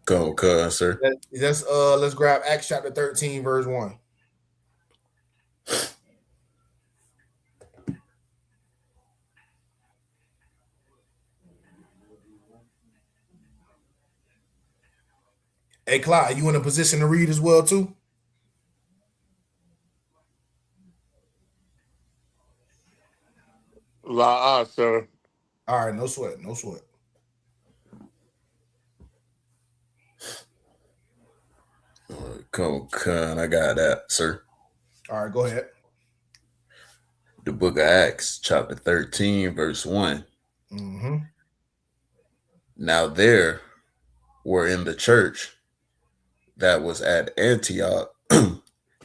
S11: Go, sir.
S8: Let's grab Acts chapter 13, verse 1. Hey, Clyde, you in a position to read as well, too?
S10: Sir.
S8: All right, no sweat, no sweat.
S11: Come, I got that, sir.
S8: All right, go ahead.
S11: The book of Acts, chapter 13, verse 1.
S8: Mm-hmm.
S11: Now there were in the church that was at Antioch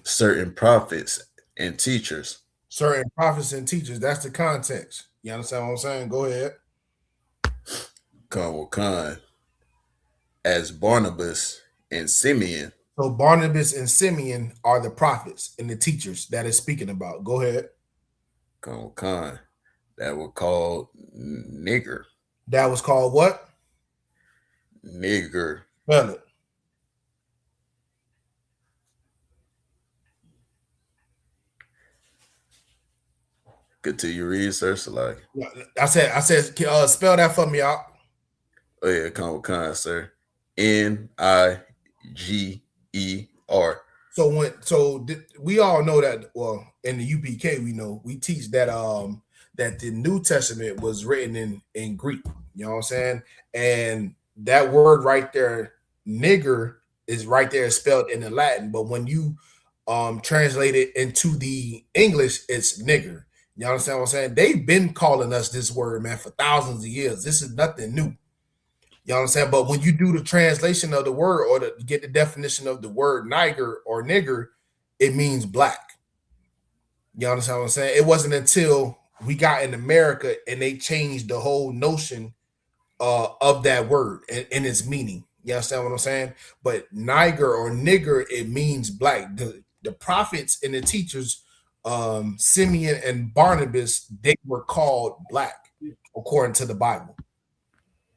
S11: certain prophets and teachers.
S8: Certain prophets and teachers, that's the context. You understand what I'm saying? Go ahead.
S11: Come, as Barnabas and Simeon.
S8: So Barnabas and Simeon are the prophets and the teachers that is speaking about. Go ahead.
S11: Come, that were called nigger.
S8: That was called what?
S11: Nigger.
S8: Spell it.
S11: Good to you read, sir. So like,
S8: I said, spell that for me out.
S11: Oh yeah, come, sir. Niger.
S8: So we all know that. Well, in the UPK, we teach that that the New Testament was written in Greek. You know what I'm saying? And that word right there, nigger, is right there spelled in the Latin. But when you translate it into the English, it's nigger. You understand what I'm saying? They've been calling us this word, man, for thousands of years. This is nothing new. You know what I'm saying? But when you do the translation of the word or get the definition of the word niger or nigger, it means black. You understand what I'm saying? It wasn't until we got in America and they changed the whole notion of that word and its meaning. You understand what I'm saying? But Niger or nigger, it means black. The prophets and the teachers, Simeon and Barnabas, they were called black according to the Bible.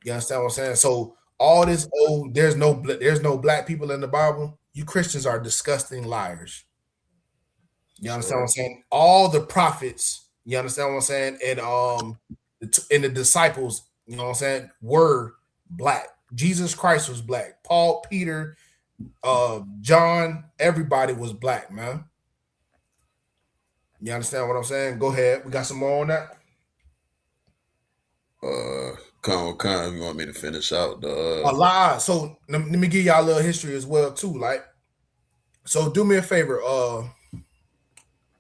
S8: You understand what I'm saying? So all this there's no black people in the Bible. You Christians are disgusting liars. You understand what I'm saying? All the prophets, you understand what I'm saying? And the disciples, you know what I'm saying, were black. Jesus Christ was black. Paul, Peter, John, everybody was black, man. You understand what I'm saying? Go ahead. We got some more on that.
S11: Con, you want me to finish out the
S8: A lot. So let me give y'all a little history as well, too. Like, so do me a favor,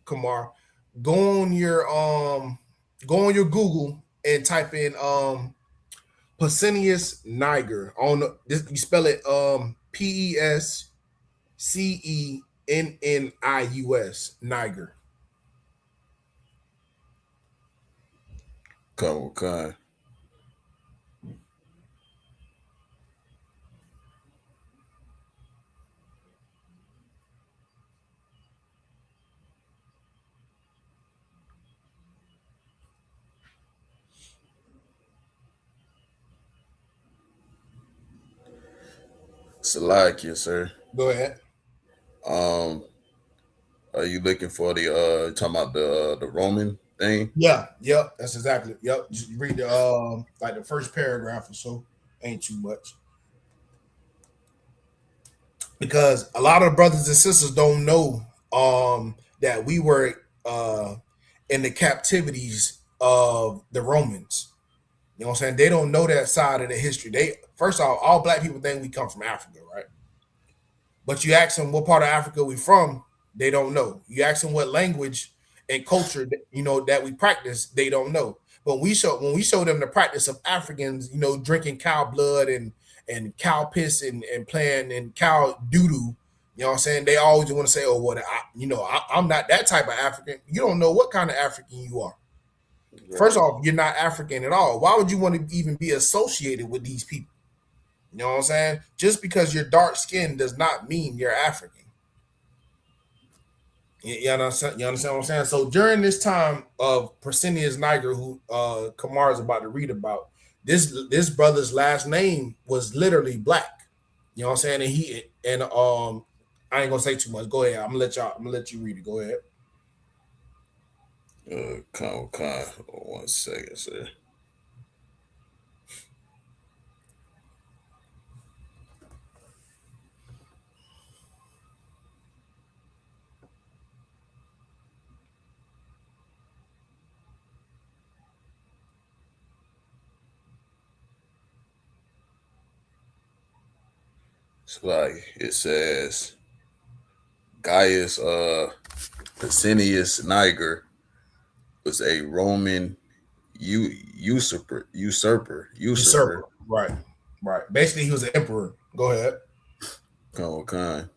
S8: Kamar. Go on your Google and type in Pescennius Niger. On this, you spell it Pescennius Niger.
S11: Con. Salakia, sir.
S8: Go ahead.
S11: Are you looking for the talking about the Roman thing?
S8: Yeah, yep, that's exactly. Yep. Just read the like the first paragraph or so. Ain't too much. Because a lot of brothers and sisters don't know that we were in the captivities of the Romans. You know what I'm saying? They don't know that side of the history. They first off, all black people think we come from Africa, right? But you ask them what part of Africa we from, they don't know. You ask them what language and culture that we practice, they don't know. But when we show them the practice of Africans, drinking cow blood and cow piss and playing and cow doo doo, you know what I'm saying? They always want to say, "Oh, what I'm not that type of African." You don't know what kind of African you are. Right. First off, you're not African at all. Why would you want to even be associated with these people? You know what I'm saying? Just because you're dark skinned does not mean you're African. You understand what I'm saying? So during this time of Pescennius Niger, who Kamar is about to read about, this brother's last name was literally black. You know what I'm saying? And I ain't gonna say too much. Go ahead. I'm gonna let you read it. Go ahead.
S11: Con. 1 second, sir. It's like it says Gaius Pescennius Niger was a Roman usurper.
S8: Right. Basically, he was an emperor. Go ahead.
S11: Con.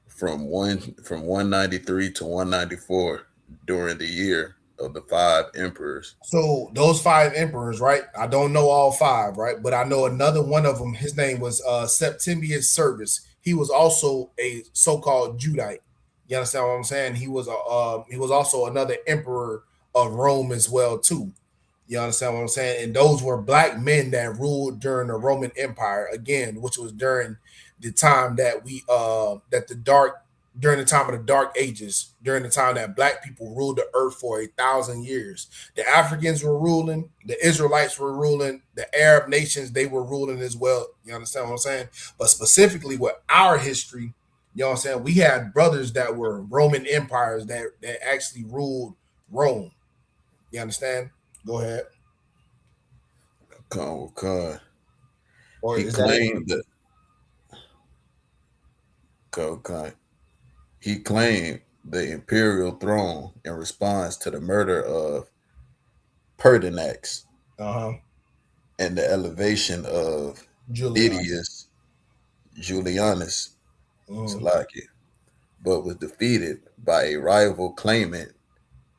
S11: From 193 to 194 during the year of the 5 emperors.
S8: So those 5 emperors, right? I don't know all 5, right? But I know another one of them. His name was Septimius Severus. He was also a so-called Judite. You understand what I'm saying? He was also another emperor of Rome as well too. You understand what I'm saying? And those were black men that ruled during the Roman Empire again, which was during the time that during the time of the Dark Ages, during the time that black people ruled the earth for 1,000 years. The Africans were ruling, the Israelites were ruling, the Arab nations, they were ruling as well. You understand what I'm saying? But specifically with our history, you know what I'm saying? We had brothers that were Roman empires that actually ruled Rome. You understand? Go ahead.
S11: Con.
S8: Or
S11: he claimed that. Con. He claimed the imperial throne in response to the murder of Pertinax and the elevation of Julianus Salakia, but was defeated by a rival claimant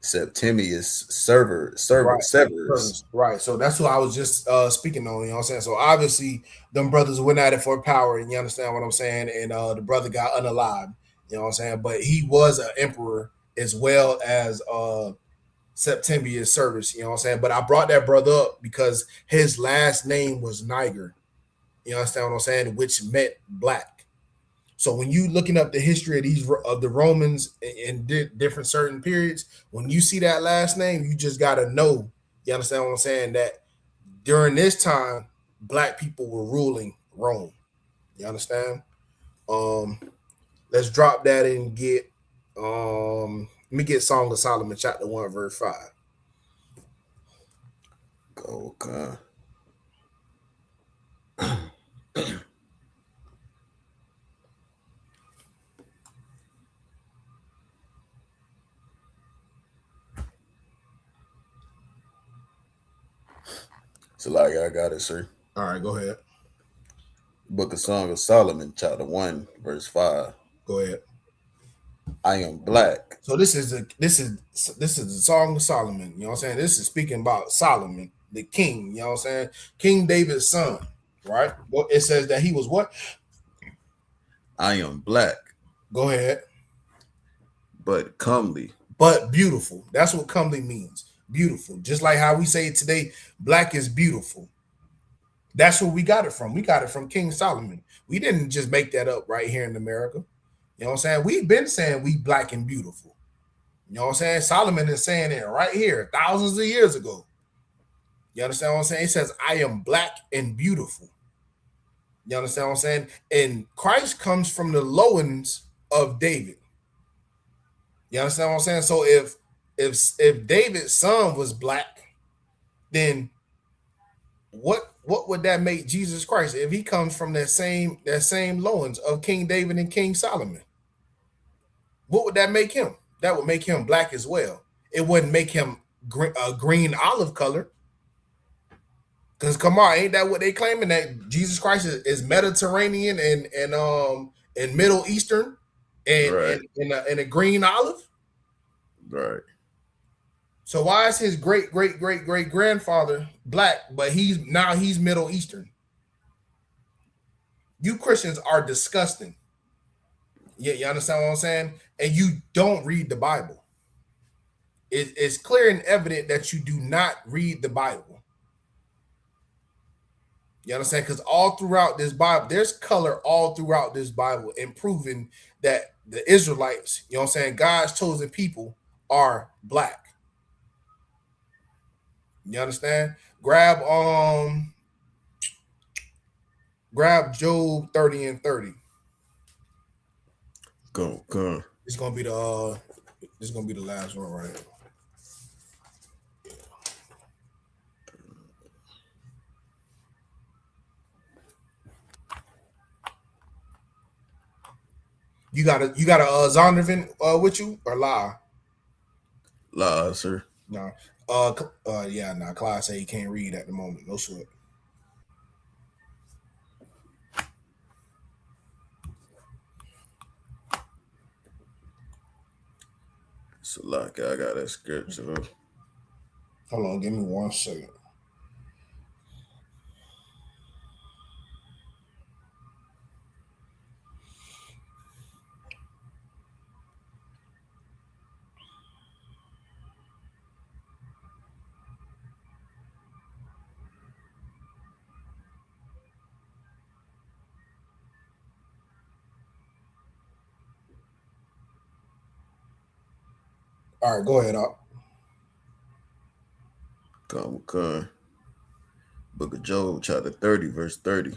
S11: Septimius
S8: Right.
S11: Severus.
S8: Right. So that's what I was just speaking on, you know what I'm saying? So obviously them brothers went at it for power, and you understand what I'm saying? And the brother got unalived, you know what I'm saying? But he was an emperor as well as Septimius Severus, you know what I'm saying? But I brought that brother up because his last name was Niger, you understand what I'm saying? Which meant black. So when you looking up the history of these of the Romans in different certain periods, when you see that last name, you just gotta know. You understand what I'm saying? That during this time, black people were ruling Rome. You understand? Let's drop that and get let me get Song of Solomon, chapter 1, verse 5.
S11: Okay. So like I got it, sir.
S8: All right, go ahead.
S11: Book of Song of Solomon, chapter 1, verse 5.
S8: Go ahead.
S11: I am black.
S8: So this is the Song of Solomon. You know what I'm saying? This is speaking about Solomon, the king. You know what I'm saying? King David's son, right? Well, it says that he was what?
S11: I am black.
S8: Go ahead.
S11: But comely.
S8: But beautiful. That's what comely means. Beautiful. Just like how we say today, black is beautiful. That's where we got it from. We got it from King Solomon. We didn't just make that up right here in America. You know what I'm saying? We've been saying we black and beautiful. You know what I'm saying? Solomon is saying it right here thousands of years ago. You understand what I'm saying? It says, I am black and beautiful. You understand what I'm saying? And Christ comes from the loins of David. You understand what I'm saying? So if David's son was black, then what would that make Jesus Christ if he comes from that same loins of King David and King Solomon? What would that make him? That would make him black as well. It wouldn't make him green olive color. Because come on, ain't that what they claiming, that Jesus Christ is Mediterranean and Middle Eastern and
S11: right.
S8: and a green olive?
S11: Right.
S8: So why is his great grandfather black, but he's Middle Eastern? You Christians are disgusting. Yeah, you understand what I'm saying? And you don't read the Bible. It's clear and evident that you do not read the Bible. You understand? Because all throughout this Bible, there's color all throughout this Bible, and proving that the Israelites, you know what I'm saying, God's chosen people, are black. You understand? Grab Job 30 and 30.
S11: Go.
S8: It's gonna be the last one, right? You got a Zondervan with you or La?
S11: La, sir.
S8: No. Clyde say he can't read at the moment. No sweat.
S11: So like I got that scripture.
S8: Hold on, give me 1 second. All right, go ahead, Up.
S11: Come. Book of Job, chapter 30, verse 30.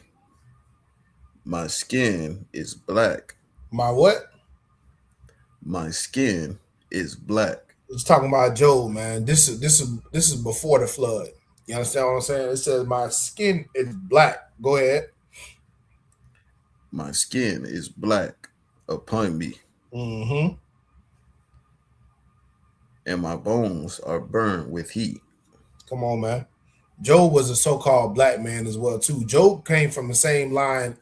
S11: My skin is black.
S8: My what?
S11: My skin is black.
S8: It's talking about Job, man. This is before the flood. You understand what I'm saying? It says my skin is black. Go ahead.
S11: My skin is black upon me.
S8: Mm-hmm.
S11: And my bones are burned with heat.
S8: Come on, man. Job was a so-called black man as well, too. Job came from the same line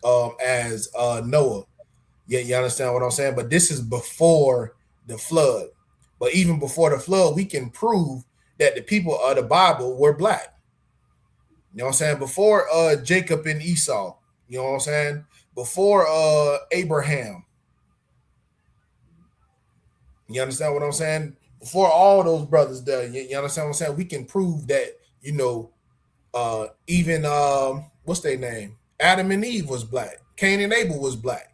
S8: as Noah. Yeah, you understand what I'm saying? But this is before the flood. But even before the flood, we can prove that the people of the Bible were black. You know what I'm saying? Before Jacob and Esau, you know what I'm saying? Before Abraham. You understand what I'm saying? Before all those brothers there, you understand what I'm saying? We can prove that, you know, even what's their name? Adam and Eve was black. Cain and Abel was black.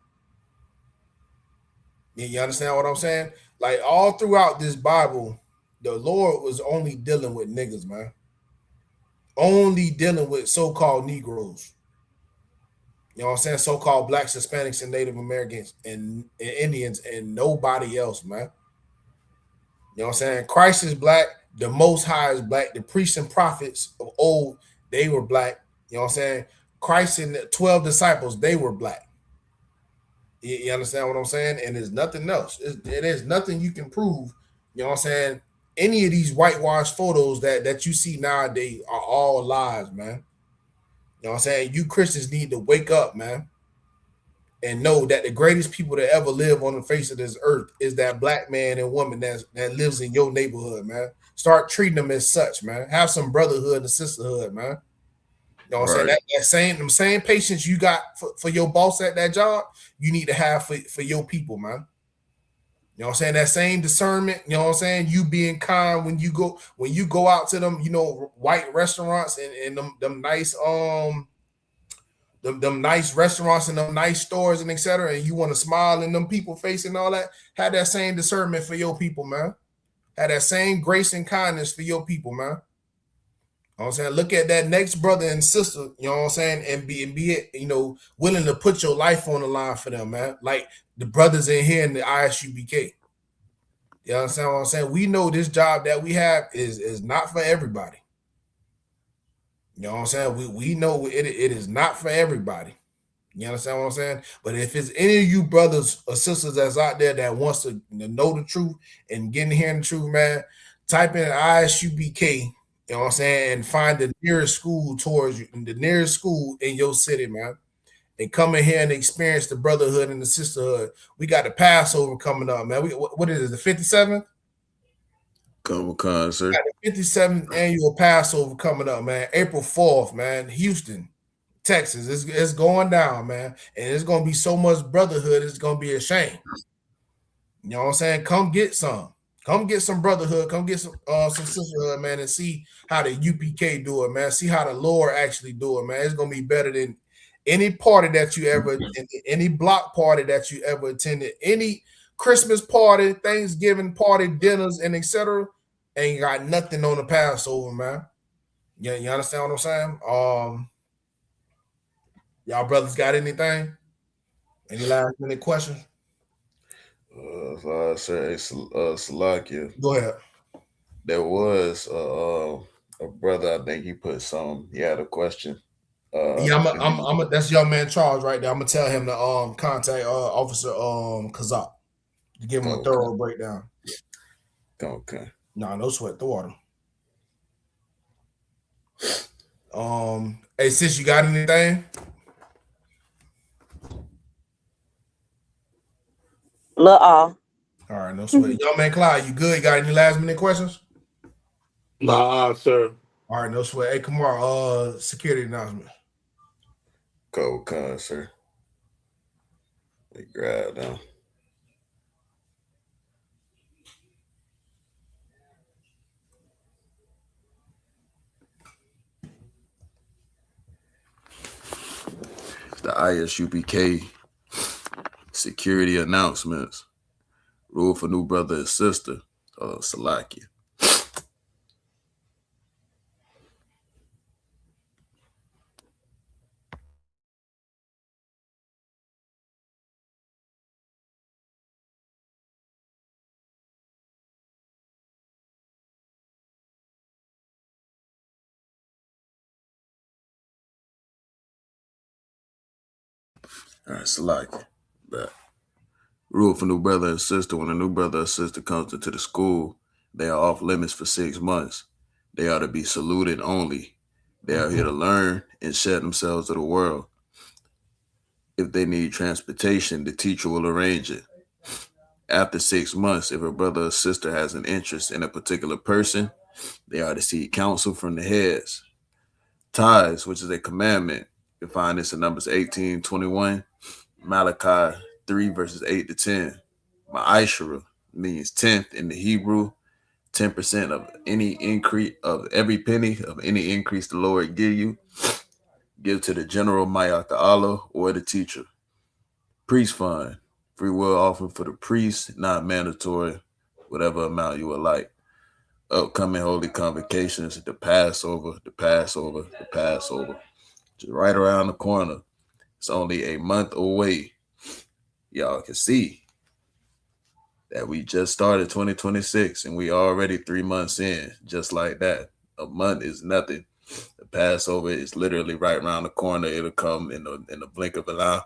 S8: You understand what I'm saying? Like all throughout this Bible, the Lord was only dealing with niggas, man. Only dealing with so-called Negroes. You know what I'm saying? So-called blacks, Hispanics, and Native Americans and Indians and nobody else, man. You know what I'm saying? Christ is black. The Most High is black. The priests and prophets of old, they were black. You know what I'm saying? Christ and the 12 disciples, they were black. You understand what I'm saying? And there's nothing else. There's nothing you can prove. You know what I'm saying? Any of these whitewashed photos that you see nowadays are all lies, man. You know what I'm saying? You Christians need to wake up, man, and know that the greatest people to ever live on the face of this earth is that black man and woman that lives in your neighborhood, man. Start treating them as such, man. Have some brotherhood and sisterhood, man. You know what I'm saying? Them same patience you got for your boss at that job, you need to have for your people, man. You know what I'm saying? That same discernment, you know what I'm saying? You being kind when you go out to them, you know, white restaurants and them nice them nice restaurants and them nice stores and etc. And you want to smile in them people face and all that. Have that same discernment for your people, man. Have that same grace and kindness for your people, man. You know what I'm saying? Look at that next brother and sister, you know what I'm saying, and be you know, willing to put your life on the line for them, man. Like the brothers in here in the Isupk. You understand what I'm saying? We know this job that we have is not for everybody. You know what I'm saying? We know it is not for everybody. You understand what I'm saying? But if it's any of you brothers or sisters that's out there that wants to know the truth and get in here in the truth, man, type in Isupk, you know what I'm saying, and find the nearest school towards you, the nearest school in your city, man. And come in here and experience the brotherhood and the sisterhood. We got the Passover coming up, man. What is it, the 57th?
S11: Come, sir.
S8: We got the 57th annual Passover coming up, man. April 4th, man. Houston, Texas. It's going down, man. And it's going to be so much brotherhood, it's going to be a shame. You know what I'm saying? Come get some. Come get some brotherhood. Come get some sisterhood, man, and see how the UPK do it, man. See how the Lord actually do it, man. It's going to be better than any party that you ever attended, any block party that you ever attended, any Christmas party, Thanksgiving party, dinners, and etc. Ain't got nothing on the Passover, man. You understand what I'm saying? Y'all brothers got anything? Any last minute questions?
S11: Sir, Salakia.
S8: Go ahead.
S11: There was a brother, I think he put some, he had a question.
S8: That's young man Charles right there. I'm gonna tell him to contact Officer Kazak to give him a thorough breakdown.
S11: Okay.
S8: No sweat, throw him. Hey sis, you got anything?
S12: All
S8: right, no sweat. Young man Clyde, you good? You got any last minute questions?
S10: Nah, sir.
S8: All right, no sweat. Hey, Kamar, security announcement.
S11: Come, sir. We grab them. The ISUPK security announcements. Rule for new brother and sister. Salakia. All right, Salakia. But rule for new brother and sister. When a new brother or sister comes into the school, they are off limits for 6 months. They are to be saluted only. They are here to learn and share themselves to the world. If they need transportation, the teacher will arrange it. After 6 months, if a brother or sister has an interest in a particular person, they are to seek counsel from the heads. Tithes, which is a commandment, you find this in Numbers 18:21, Malachi 3 verses 8 to 10. Ma'ashara means tenth in the Hebrew, 10% of any increase of every penny of any increase the Lord give to the general Mayat Allah or the teacher. Priest fund, free will offering for the priest, not mandatory, whatever amount you would like. Upcoming holy convocations, the Passover, just right around the corner. It's only a month away. Y'all can see that we just started 2026 and we already 3 months in, just like that. A month is nothing. The Passover is literally right around the corner. It'll come in the blink of an eye.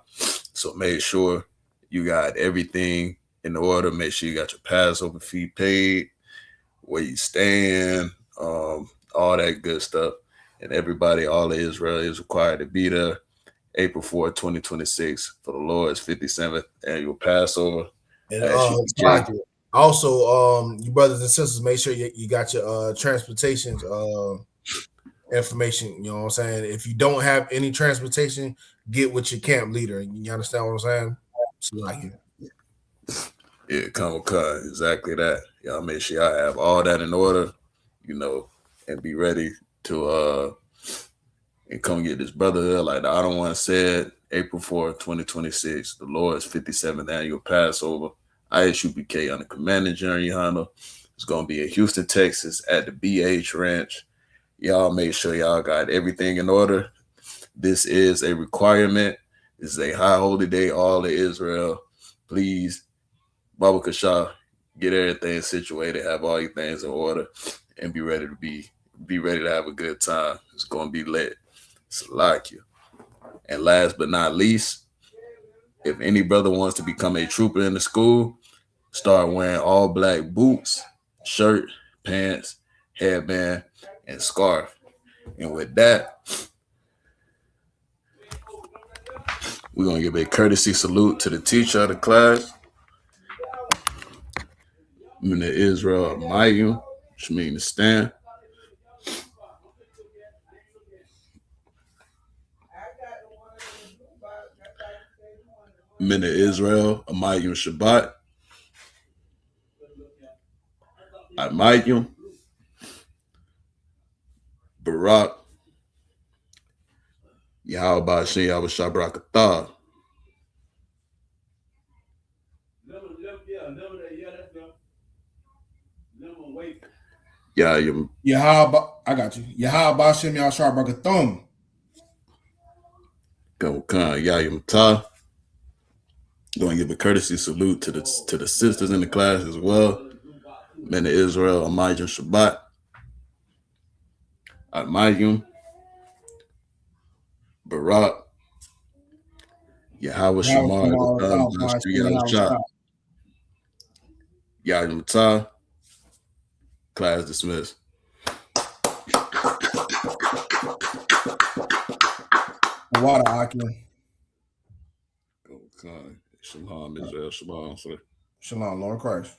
S11: So make sure you got everything in order. Make sure you got your Passover fee paid, where you stand, all that good stuff. And everybody, all of Israel is required to be there April 4th, 2026 for the Lord's 57th annual Passover.
S8: And also, you brothers and sisters, make sure you got your transportation information. You know what I'm saying? If you don't have any transportation, get with your camp leader. You understand what I'm saying? So like
S11: yeah, come, exactly that. Y'all make sure y'all have all that in order, and be ready to and come get this brother there. Like the I don't want to say it, April 4th, 2026, the Lord's 57th annual Passover. Isupk on the Commanding General Hunter. It's going to be in Houston, Texas at the BH Ranch. Y'all make sure y'all got everything in order. This is a requirement. This is a high holy day, all of Israel. Please, Baba Kasha, get everything situated, have all your things in order, and be ready to have a good time. It's going to be lit. It's like you. And last but not least, if any brother wants to become a trooper in the school, start wearing all black boots, shirt, pants, headband, and scarf. And with that, we're going to give a courtesy salute to the teacher of the class, Mina Israel Mayu, which means to stand. Mina Israel Amayim Shabbat. Amayim Barak Yahweh Shem Yahweh Shabrakatah.
S8: Yahweh, I got you. Yahweh Shem Yahweh Shabrakatah.
S11: Go Khan Yayim Ta. Going to give a courtesy salute to the sisters in the class as well. Men of Israel, Amayim Shabbat. Amayim Barak Yahweh Shamar Yayim Ta. Class dismissed.
S8: Water, Akim.
S11: Shalom, Israel. Shalom, sir.
S8: Shalom, Lord Christ.